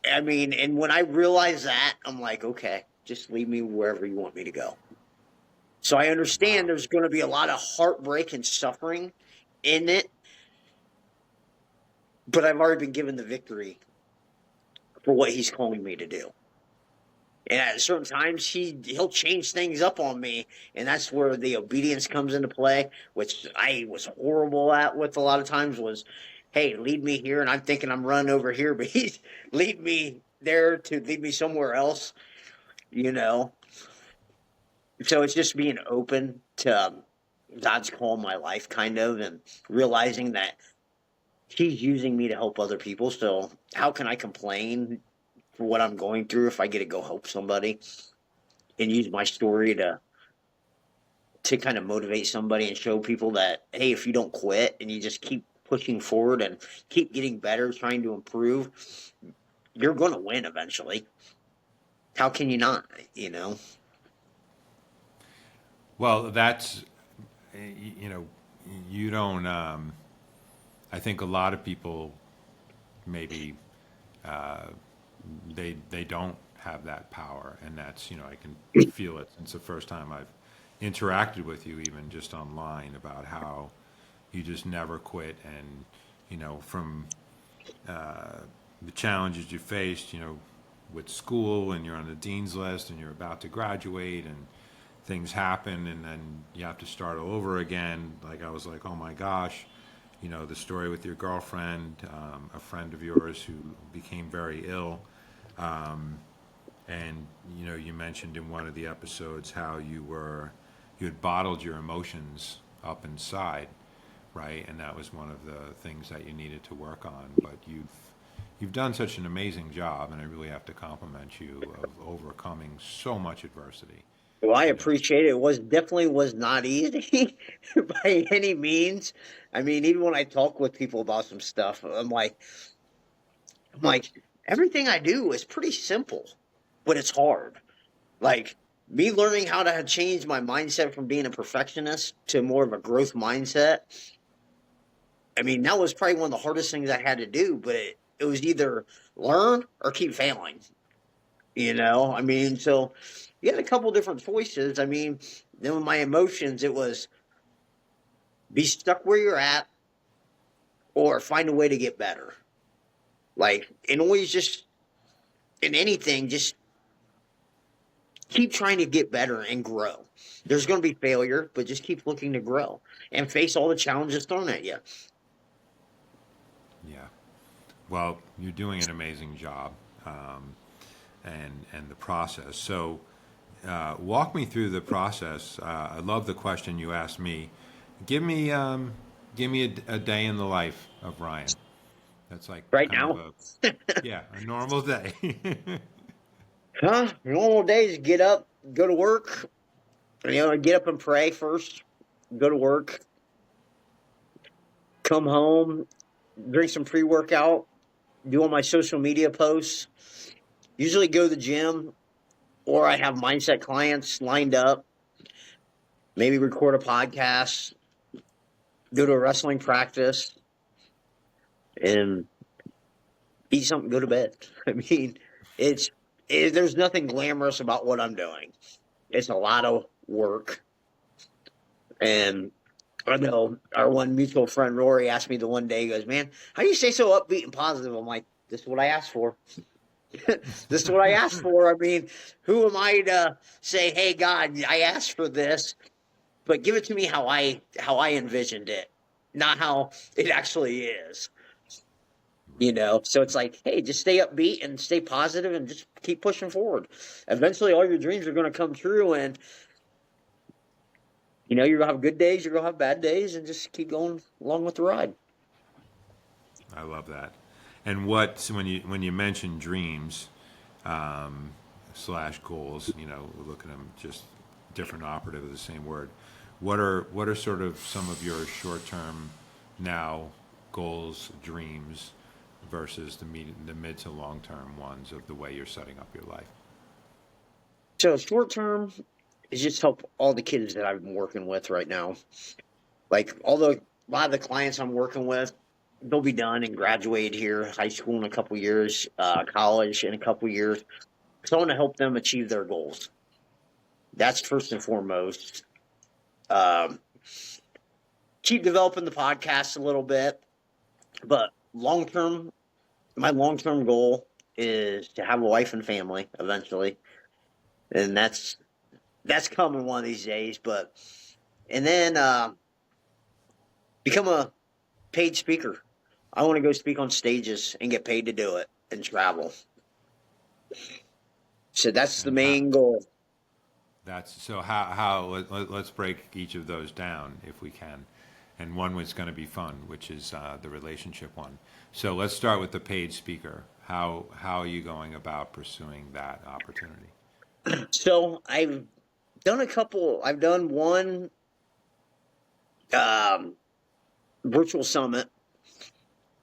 I mean, and when I realize that, I'm like, okay, just lead me wherever you want me to go. So I understand Wow. there's going to be a lot of heartbreak and suffering in it, but I've already been given the victory for what He's calling me to do. And at certain times, he'll change things up on me, and that's where the obedience comes into play, which I was horrible at with a lot of times. Was, hey, lead me here, and I'm thinking I'm running over here, but He's lead me there to lead me somewhere else, you know. So it's just being open to God's call in my life, kind of, and realizing that He's using me to help other people. So how can I complain for what I'm going through if I get to go help somebody and use my story to kind of motivate somebody and show people that, hey, if you don't quit and you just keep pushing forward and keep getting better, trying to improve, you're going to win eventually. How can you not? You know? Well, that's, you know, you don't, I think a lot of people maybe they don't have that power, and that's, you know, I can feel it since the first time I've interacted with you, even just online, about how you just never quit, and you know, from the challenges you faced, you know, with school, and you're on the dean's list and you're about to graduate, and things happen, and then you have to start all over again. Like I was like, oh my gosh, you know, the story with your girlfriend, a friend of yours who became very ill. And you know, you mentioned in one of the episodes how you had bottled your emotions up inside, right? And that was one of the things that you needed to work on. But you've done such an amazing job, and I really have to compliment you of overcoming so much adversity. Well, I You know, appreciate it. It was definitely was not easy by any means. I mean, even when I talk with people about some stuff, I'm like, everything I do is pretty simple, but it's hard. Like me learning how to change my mindset from being a perfectionist to more of a growth mindset. I mean, that was probably one of the hardest things I had to do, but it was either learn or keep failing. You know, I mean, so you had a couple different choices. I mean, then with my emotions, it was be stuck where you're at or find a way to get better. Like, and always just in anything, just keep trying to get better and grow. There's going to be failure, but just keep looking to grow and face all the challenges thrown at you. Yeah. Well, you're doing an amazing job, and the process. So, walk me through the process. I love the question you asked me. Give me a day in the life of Ryan. That's like Right kind of now, a normal day. normal days, get up, go to work, get up and pray first, go to work, come home, drink some pre-workout, do all my social media posts, usually go to the gym, or I have mindset clients lined up, maybe record a podcast, go to a wrestling practice, and eat something, go to bed. I mean, there's nothing glamorous about what I'm doing. It's a lot of work. And I know our one mutual friend, Rory, asked me the one day, he goes, man, how do you stay so upbeat and positive? I'm like, this is what I asked for. This is what I asked for. I mean, who am I to say, hey, God, I asked for this, but give it to me how I envisioned it, not how it actually is. So it's like, hey, just stay upbeat and stay positive and just keep pushing forward. Eventually, all your dreams are going to come true, and you're going to have good days, you're going to have bad days, and just keep going along with the ride. I love that. And when you mention dreams, slash goals, we look at them just different operative of the same word. What are sort of some of your short term now goals, dreams versus the mid to long term ones of the way you're setting up your life? So short term is just help all the kids that I've been working with right now. Like a lot of the clients I'm working with, they'll be done and graduate here, high school in a couple years, college in a couple years. So I want to help them achieve their goals. That's first and foremost. Keep developing the podcast a little bit, but my long-term goal is to have a wife and family eventually, and that's coming one of these days. And then become a paid speaker. I want to go speak on stages and get paid to do it and travel. So that's the And how, main goal. that's so how let's break each of those down if we can. And one was going to be fun, which is the relationship one. So let's start with the paid speaker. How are you going about pursuing that opportunity? So I've done one virtual summit.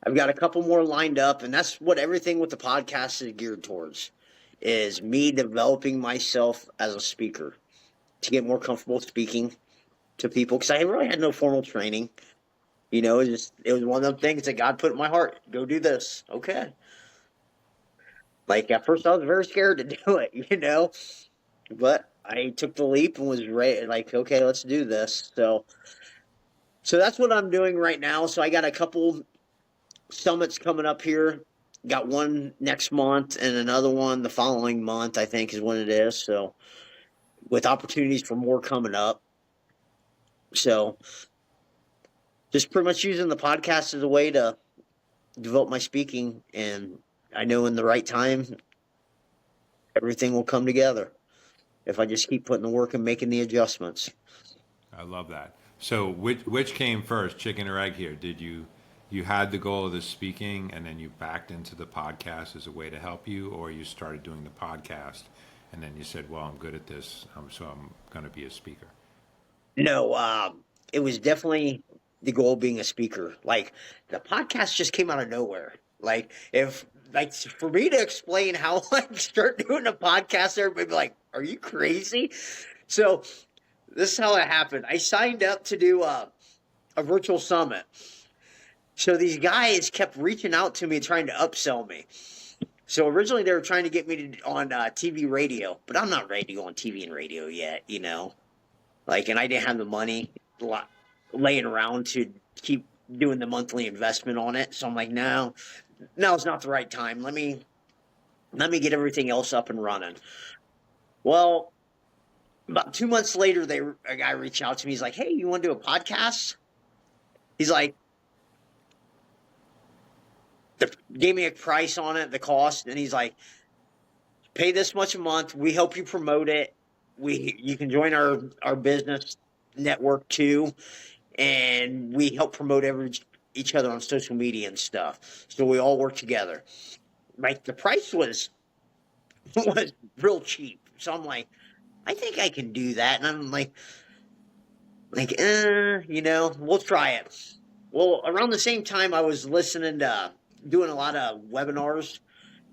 I've got a couple more lined up, and that's what everything with the podcast is geared towards, is me developing myself as a speaker to get more comfortable speaking to people, because I really had no formal training. It was one of those things that God put in my heart. Go do this. Okay. Like at first I was very scared to do it, but I took the leap and was ready, like, okay, let's do this. So that's what I'm doing right now. So I got a couple summits coming up here. Got one next month and another one the following month, I think is when it is. So with opportunities for more coming up. So just pretty much using the podcast as a way to develop my speaking, and I know in the right time everything will come together if I just keep putting the work and making the adjustments. I love that. So which came first, chicken or egg here? Did you had the goal of the speaking and then you backed into the podcast as a way to help you, or you started doing the podcast and then you said, well, I'm good at this, so I'm going to be a speaker? No, it was definitely the goal of being a speaker. Like the podcast just came out of nowhere. Like for me to explain how I start doing a podcast, everybody be like, "Are you crazy?" So this is how it happened. I signed up to do a virtual summit. So these guys kept reaching out to me trying to upsell me. So originally they were trying to get me on TV radio, but I'm not ready to go on TV and radio yet, Like, and I didn't have the money. laying around to keep doing the monthly investment on it. So I'm like, no, now's not the right time. Let me get everything else up and running. Well, about 2 months later, a guy reached out to me. He's like, "Hey, you want to do a podcast?" He's like, gave me a price on it, the cost, and he's like, "Pay this much a month. We help you promote it. You can join our business network too, and we help promote each other on social media and stuff. So we all work together." Like the price was was real cheap. So I'm like, I think I can do that, and I'm we'll try it. Well, around the same time, I was listening to doing a lot of webinars,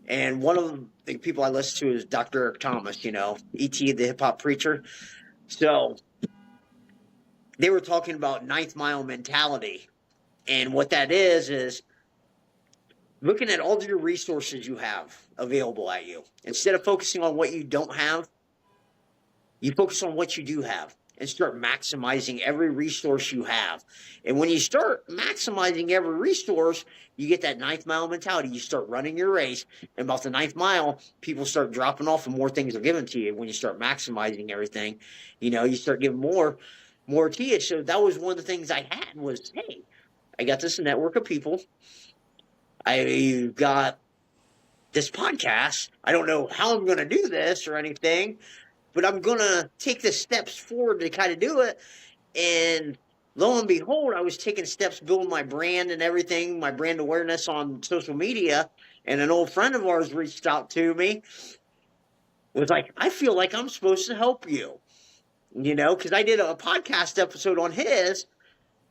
and one of the people I listen to is Dr. Eric Thomas, E.T. the hip hop preacher. So they were talking about ninth mile mentality, and what that is looking at all of your resources you have available at you. Instead of focusing on what you don't have, you focus on what you do have and start maximizing every resource you have. And when you start maximizing every resource, you get that ninth mile mentality. You start running your race, and about the ninth mile, people start dropping off and more things are given to you. When you start maximizing everything, you start giving more to you. So that was one of the things I had was, hey, I got this network of people. I got this podcast. I don't know how I'm going to do this or anything, but I'm going to take the steps forward to kind of do it. And lo and behold, I was taking steps, building my brand and everything, my brand awareness on social media. And an old friend of ours reached out to me, was like, I feel like I'm supposed to help you, because I did a podcast episode on his.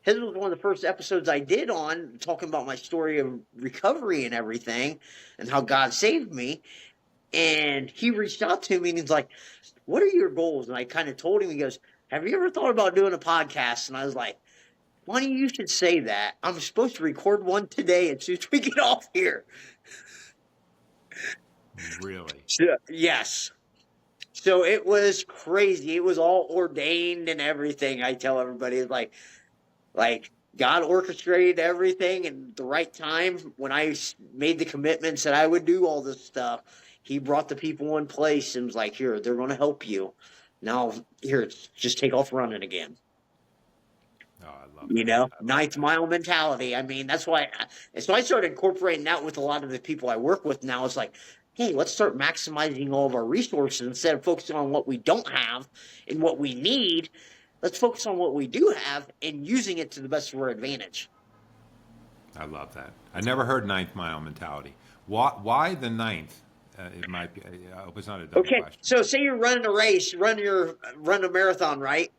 His was one of the first episodes I did on talking about my story of recovery and everything and how God saved me. And he reached out to me and he's like, what are your goals? And I kind of told him, he goes, have you ever thought about doing a podcast? And I was like, funny you should say that. I'm supposed to record one today as soon as we get off here. Really? Yes. So it was crazy. It was all ordained and everything. I tell everybody, it's like God orchestrated everything and the right time when I made the commitments that I would do all this stuff. He brought the people in place and was like, here, they're going to help you. Now, here, just take off running again. Oh, I love that. Ninth mile mentality. I mean, that's why. So I started incorporating that with a lot of the people I work with now. It's like, hey, let's start maximizing all of our resources instead of focusing on what we don't have and what we need. Let's focus on what we do have and using it to the best of our advantage. I love that. I never heard ninth mile mentality. Why the ninth? It might be. I hope it's not a dumb question. So say you're running a race, run a marathon, right?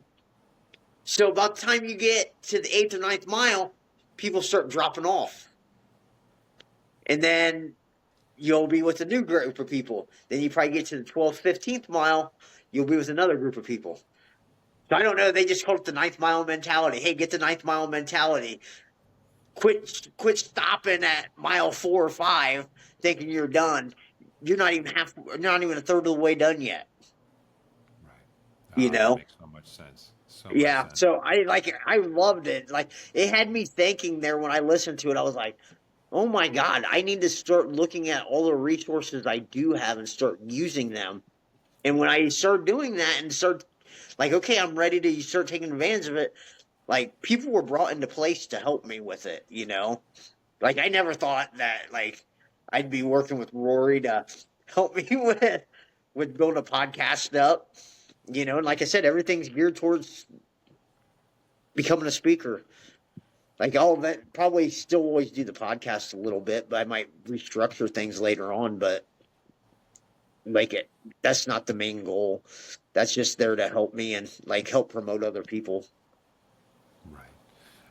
So about the time you get to the 8th or 9th mile, people start dropping off, and then you'll be with a new group of people. Then you probably get to the 12th, 15th mile, you'll be with another group of people. So I don't know. They just call it the ninth mile mentality. Hey, get the ninth mile mentality. Quit stopping at mile 4 or 5, thinking you're done. You're not even a third of the way done yet. Right. That makes so much sense. Yeah. So I loved it. Like it had me thinking there when I listened to it. I was like, oh my God, I need to start looking at all the resources I do have and start using them. And when I start doing that and start like, okay, I'm ready to start taking advantage of it. Like people were brought into place to help me with it, Like I never thought that like I'd be working with Rory to help me with building a podcast up, And like I said, everything's geared towards becoming a speaker. Like all of that, probably still always do the podcast a little bit, but I might restructure things later on. But that's not the main goal. That's just there to help me and like help promote other people. Right.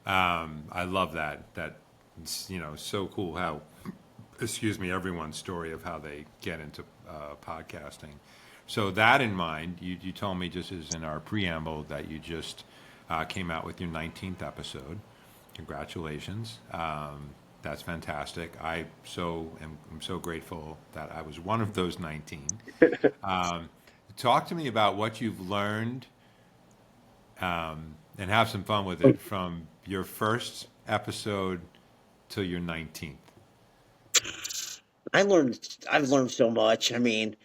I love that. That so cool how, everyone's story of how they get into podcasting. So that in mind, you told me just as in our preamble that you just came out with your 19th episode. Congratulations. That's fantastic. I'm so grateful that I was one of those 19. Talk to me about what you've learned and have some fun with it from your first episode till your 19th. I've learned so much. I mean,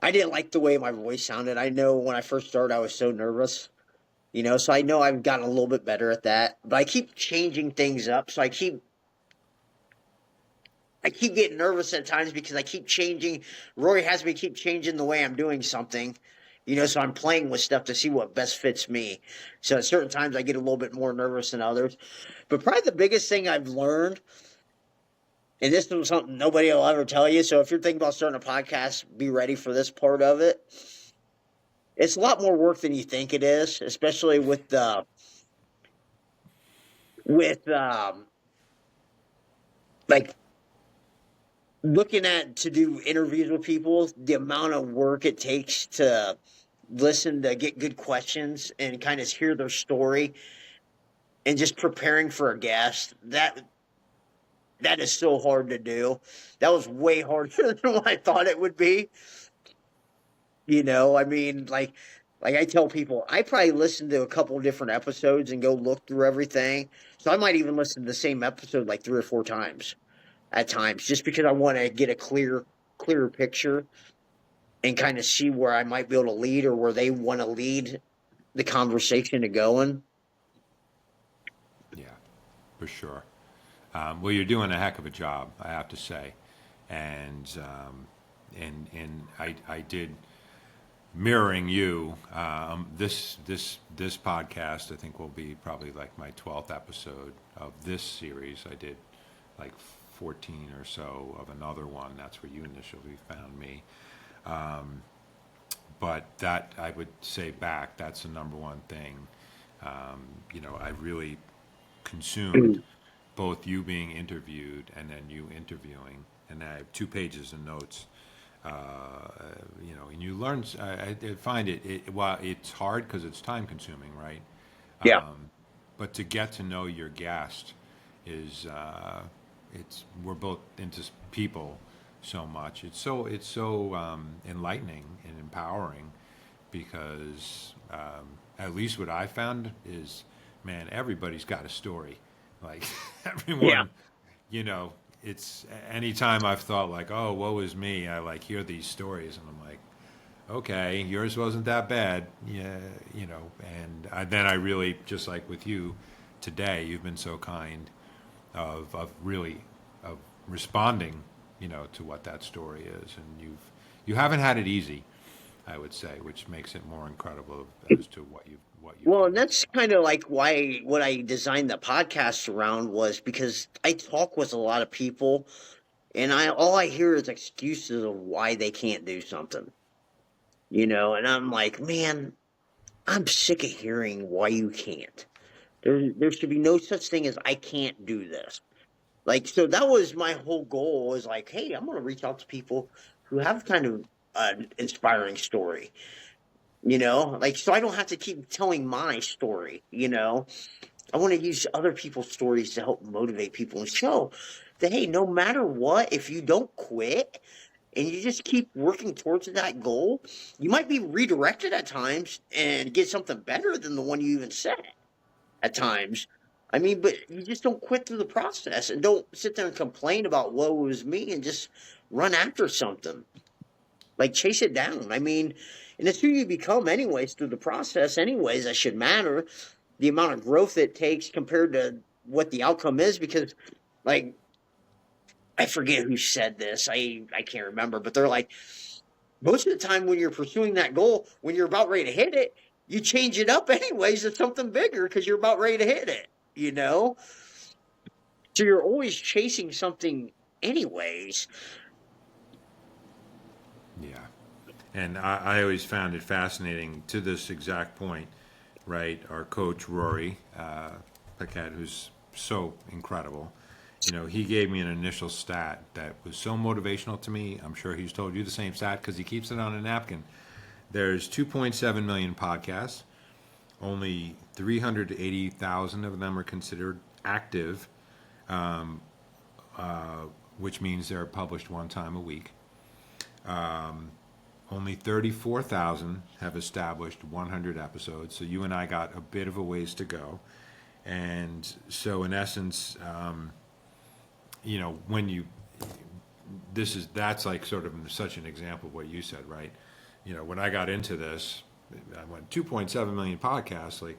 I didn't like the way my voice sounded. I know when I first started, I was so nervous, so I know I've gotten a little bit better at that, but I keep changing things up. So I keep getting nervous at times because I keep changing. Rory has me keep changing the way I'm doing something, so I'm playing with stuff to see what best fits me. So at certain times I get a little bit more nervous than others. But probably the biggest thing I've learned, and this is something nobody will ever tell you. So if you're thinking about starting a podcast, be ready for this part of it. It's a lot more work than you think it is, especially with like looking at to do interviews with people, the amount of work it takes to listen to get good questions and kind of hear their story and just preparing for a guest, that is so hard to do. That was way harder than what I thought it would be. I mean, like I tell people, I probably listen to a couple of different episodes and go look through everything. So I might even listen to the same episode like 3 or 4 times at times, just because I want to get a clearer picture and kind of see where I might be able to lead or where they want to lead the conversation to going. Yeah, for sure. Well, you're doing a heck of a job, I have to say, and I did mirroring you. This podcast, I think, will be probably like my 12th episode of this series. I did like 14 or so of another one. That's where you initially found me. But that, I would say back, that's the number one thing. I really consumed both you being interviewed and then you interviewing, and I have 2 pages of notes. And you learn. I find while it's hard because it's time consuming, right? Yeah. But to get to know your guest is we're both into people so much. It's so enlightening and empowering because at least what I found is, man, everybody's got a story. Like everyone, Yeah. you know, it's anytime I've thought like, oh, woe is me, I like hear these stories and I'm like, okay, yours wasn't that bad, yeah, then I really, just like with you today, you've been so kind of really of responding, to what that story is, and you haven't had it easy, I would say, which makes it more incredible as to what you've Well, done. and that's kind of like why what I designed the podcast around was because I talk with a lot of people and I all I hear is excuses of why they can't do something. And I'm like, man, I'm sick of hearing why you can't. There should be no such thing as I can't do this. Like, so that was my whole goal was like, hey, I'm going to reach out to people who have kind of an inspiring story, like, so I don't have to keep telling my story. I want to use other people's stories to help motivate people and show that, hey, no matter what, if you don't quit and you just keep working towards that goal, you might be redirected at times and get something better than the one you even set at times. I mean, but you just don't quit through the process and don't sit there and complain about what was me and just run after something. Like chase it down. I mean, and it's who you become anyways through the process anyways that should matter. The amount of growth it takes compared to what the outcome is because like I forget who said this. I can't remember, but they're like most of the time when you're pursuing that goal, when you're about ready to hit it, you change it up anyways to something bigger because you're about ready to hit it. So you're always chasing something anyways. Yeah. And I always found it fascinating to this exact point, right? Our coach, Rory Paquette, who's so incredible, he gave me an initial stat that was so motivational to me. I'm sure he's told you the same stat because he keeps it on a napkin. There's 2.7 million podcasts. Only 380,000 of them are considered active, which means they're published one time a week. only 34,000 have established 100 episodes. So you and I got a bit of a ways to go. And so in essence, when you, that's like sort of such an example of what you said, right? When I got into this, I went 2.7 million podcasts. Like,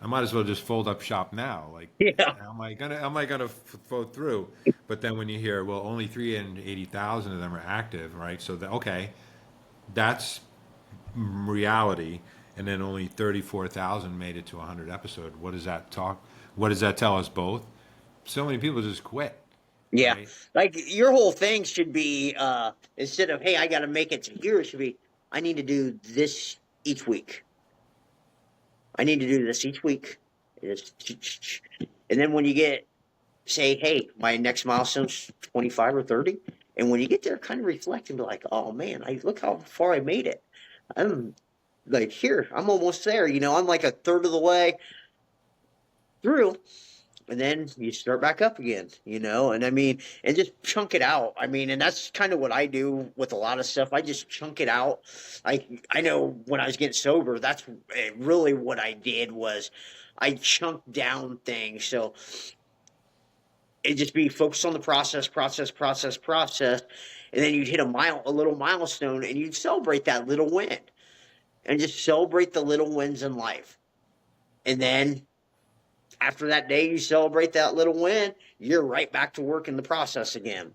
I might as well just fold up shop now. Like, Yeah. am I gonna fold through? But then when you hear, well, only 380,000 of them are active, right? So okay, that's reality. And then only 34,000 made it to 100 episode. What does that talk? What does that tell us both? So many people just quit, Yeah. right? Like your whole thing should be instead of, hey, I got to make it to here, it should be, I need to do this each week. I need to do this each week. And then when you get, say, hey, my next milestone's 25 or 30. And when you get there, kind of reflect and be like, oh man, I look how far I made it. I'm like, here, I'm almost there. I'm like a third of the way through. And then you start back up again, and I mean, and just chunk it out. I mean, and that's kind of what I do with a lot of stuff. I just chunk it out. I know when I was getting sober, that's really what I did was I chunked down things. So it just be focused on the process, and then you'd hit a little milestone, and you'd celebrate that little win, and just celebrate the little wins in life, and then after that day you celebrate that little win, you're right back to work in the process again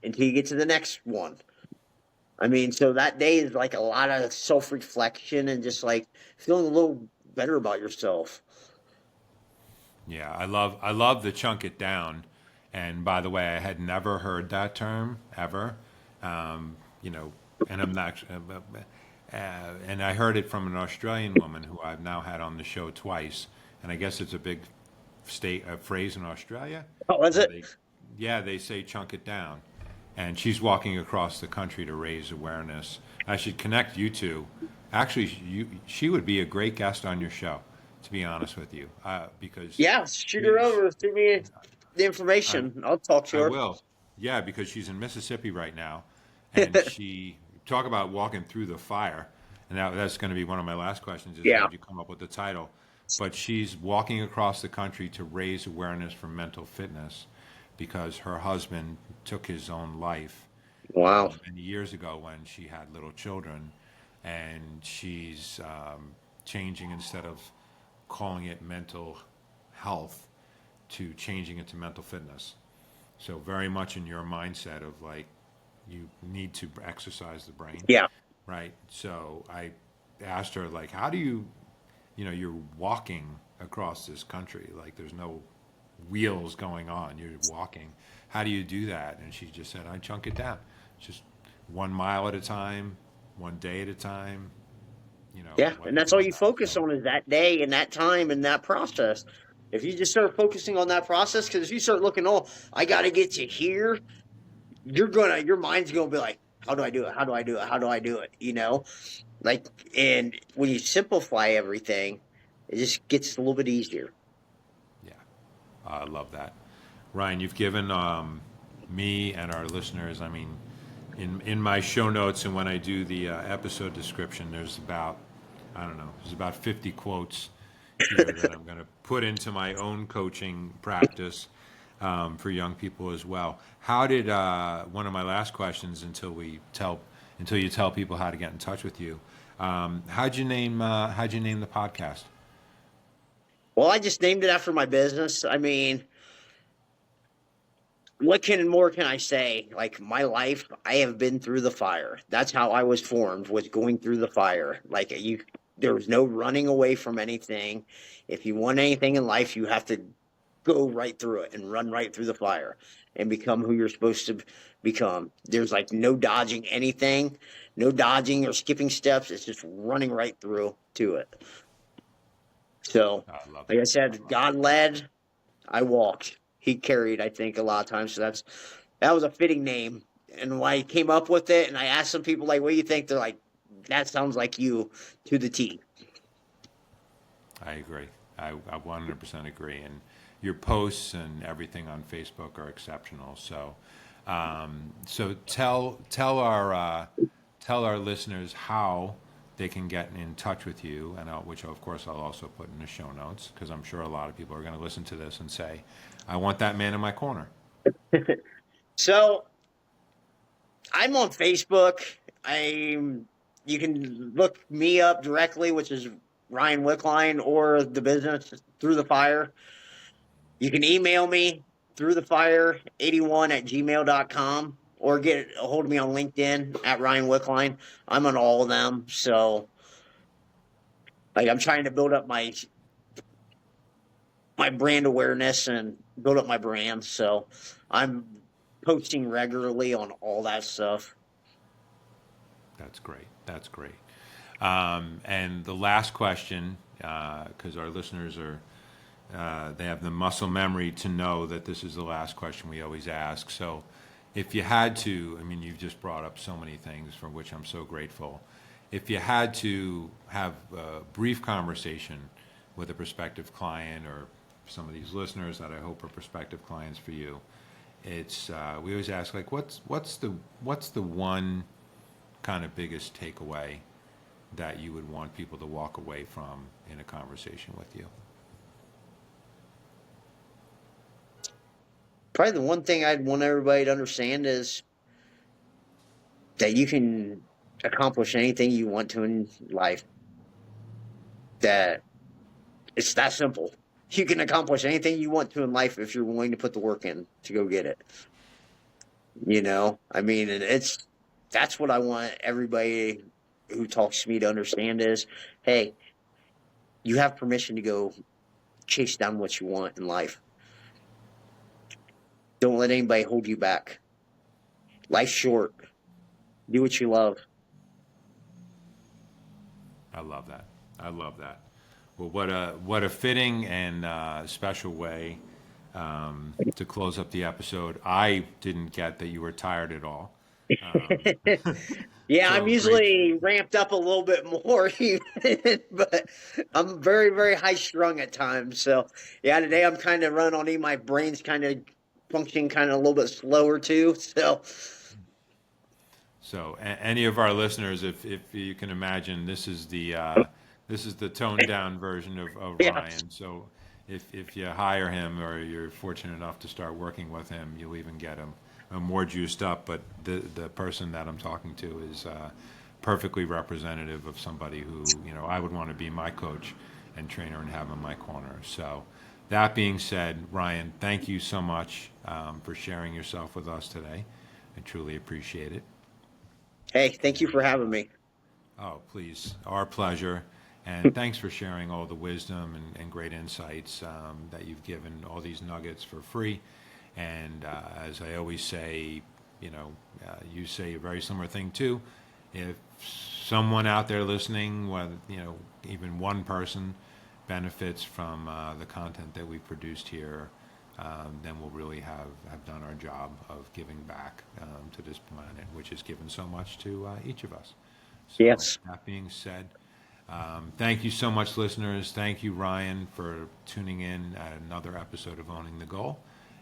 until you get to the next one. I mean, so that day is like a lot of self-reflection and just like feeling a little better about yourself. Yeah, I love the chunk it down. And by the way, I had never heard that term ever. And I'm not. And I heard it from an Australian woman who I've now had on the show twice. And I guess it's a big phrase in Australia. Oh, is Where it? they say chunk it down. And she's walking across the country to raise awareness. I should connect you two. Actually, she would be a great guest on your show, to be honest with you, because Yeah, shoot her over. Send me the I, information. I'll talk to I her. will. Yeah, because she's in Mississippi right now, and she talk about walking through the fire, and that's going to be one of my last questions. Is how Yeah. did you come up with the title? But she's walking across the country to raise awareness for mental fitness, because her husband took his own life Wow. many years ago when she had little children, and she's changing instead of calling it mental health to changing it to mental fitness. So very much in your mindset of like you need to exercise the brain, Yeah. right? So I asked her like, how do you're walking across this country, like there's no wheels going on, you're walking. How do you do that? And she just said, I chunk it down, just 1 mile at a time, one day at a time, Yeah, and that's all you focus So on is that day and that time and that process. If you just start focusing on that process, because if you start looking, oh, I got to get to here, your mind's gonna be like, how do I do it? How do I do it? How do I do it? Like, and when you simplify everything, it just gets a little bit easier. yeah, I love that. Ryan, you've given me and our listeners, I mean, in my show notes and when I do the episode description, there's about 50 quotes here that I'm going to put into my own coaching practice for young people as well. How did one of my last questions until you tell people how to get in touch with you? How'd you name the podcast? Well, I just named it after my business. I mean, what more can I say? Like my life, I have been through the fire. That's how I was formed, was going through the fire. There was no running away from anything. If you want anything in life, you have to go right through it and run right through the fire and become who you're supposed to become. There's like no dodging anything, no dodging or skipping steps. It's just running right through to it. So, I love like it. I I said, love it. God led, I walked. He carried, I think, a lot of times. So that was a fitting name. And when I came up with it, and I asked some people, like, "What do you think?" They're like, "That sounds like you to the T." I agree. I 100% agree. And your posts and everything on Facebook are exceptional. So, so tell our listeners how they can get in touch with you, and which of course I'll also put in the show notes, because I'm sure a lot of people are going to listen to this and say, I want that man in my corner. So I'm on Facebook. You can look me up directly, which is Ryan Wickline, or the business Through the Fire. You can email me through the fire81 at gmail.com, or get a hold of me on LinkedIn at Ryan Wickline. I'm on all of them. So like I'm trying to build up my brand awareness and build up my brand. So I'm posting regularly on all that stuff. That's great. That's great. And the last question, because our listeners are, they have the muscle memory to know that this is the last question we always ask. So if you had to, I mean, you've just brought up so many things for which I'm so grateful. If you had to have a brief conversation with a prospective client, or some of these listeners that I hope are prospective clients for you, it's we always ask, like, what's the one kind of biggest takeaway that you would want people to walk away from in a conversation with you? Probably the one thing I'd want everybody to understand is that you can accomplish anything you want to in life. That it's that simple. You can accomplish anything you want to in life if you're willing to put the work in to go get it. I mean, that's what I want everybody who talks to me to understand is, hey, you have permission to go chase down what you want in life. Don't let anybody hold you back. Life's short. Do what you love. I love that. I love that. Well, what a fitting and special way to close up the episode. I didn't get that you were tired at all. Yeah, I'm So great. usually ramped up a little bit more, but I'm very, very high strung at times. So, yeah, today I'm kind of running on E. My brain's kind of functioning kind of a little bit slower too. So, So any of our listeners, if you can imagine, this is the toned down version of yeah, Ryan. So if you hire him, or you're fortunate enough to start working with him, you'll even get him more juiced up. But the person that I'm talking to is perfectly representative of somebody who, I would want to be my coach and trainer and have in my corner. So that being said, Ryan, thank you so much for sharing yourself with us today. I truly appreciate it. hey, thank you for having me. Oh, please. Our pleasure. And thanks for sharing all the wisdom and great insights that you've given, all these nuggets for free. And as I always say, you say a very similar thing too. If someone out there listening, whether, even one person benefits from the content that we produced here, then we'll really have done our job of giving back to this planet, which has given so much to each of us. So Yes. that being said, thank you so much, listeners. Thank you, Ryan, for tuning in at another episode of Owning the Goal.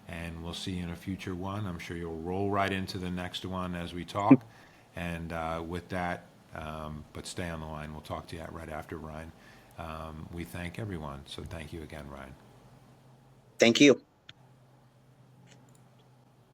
And we'll see you in a future one. I'm sure you'll roll right into the next one as we talk. And with that, but stay on the line. We'll talk to you right after, Ryan. We thank everyone. So thank you again, Ryan. Thank you.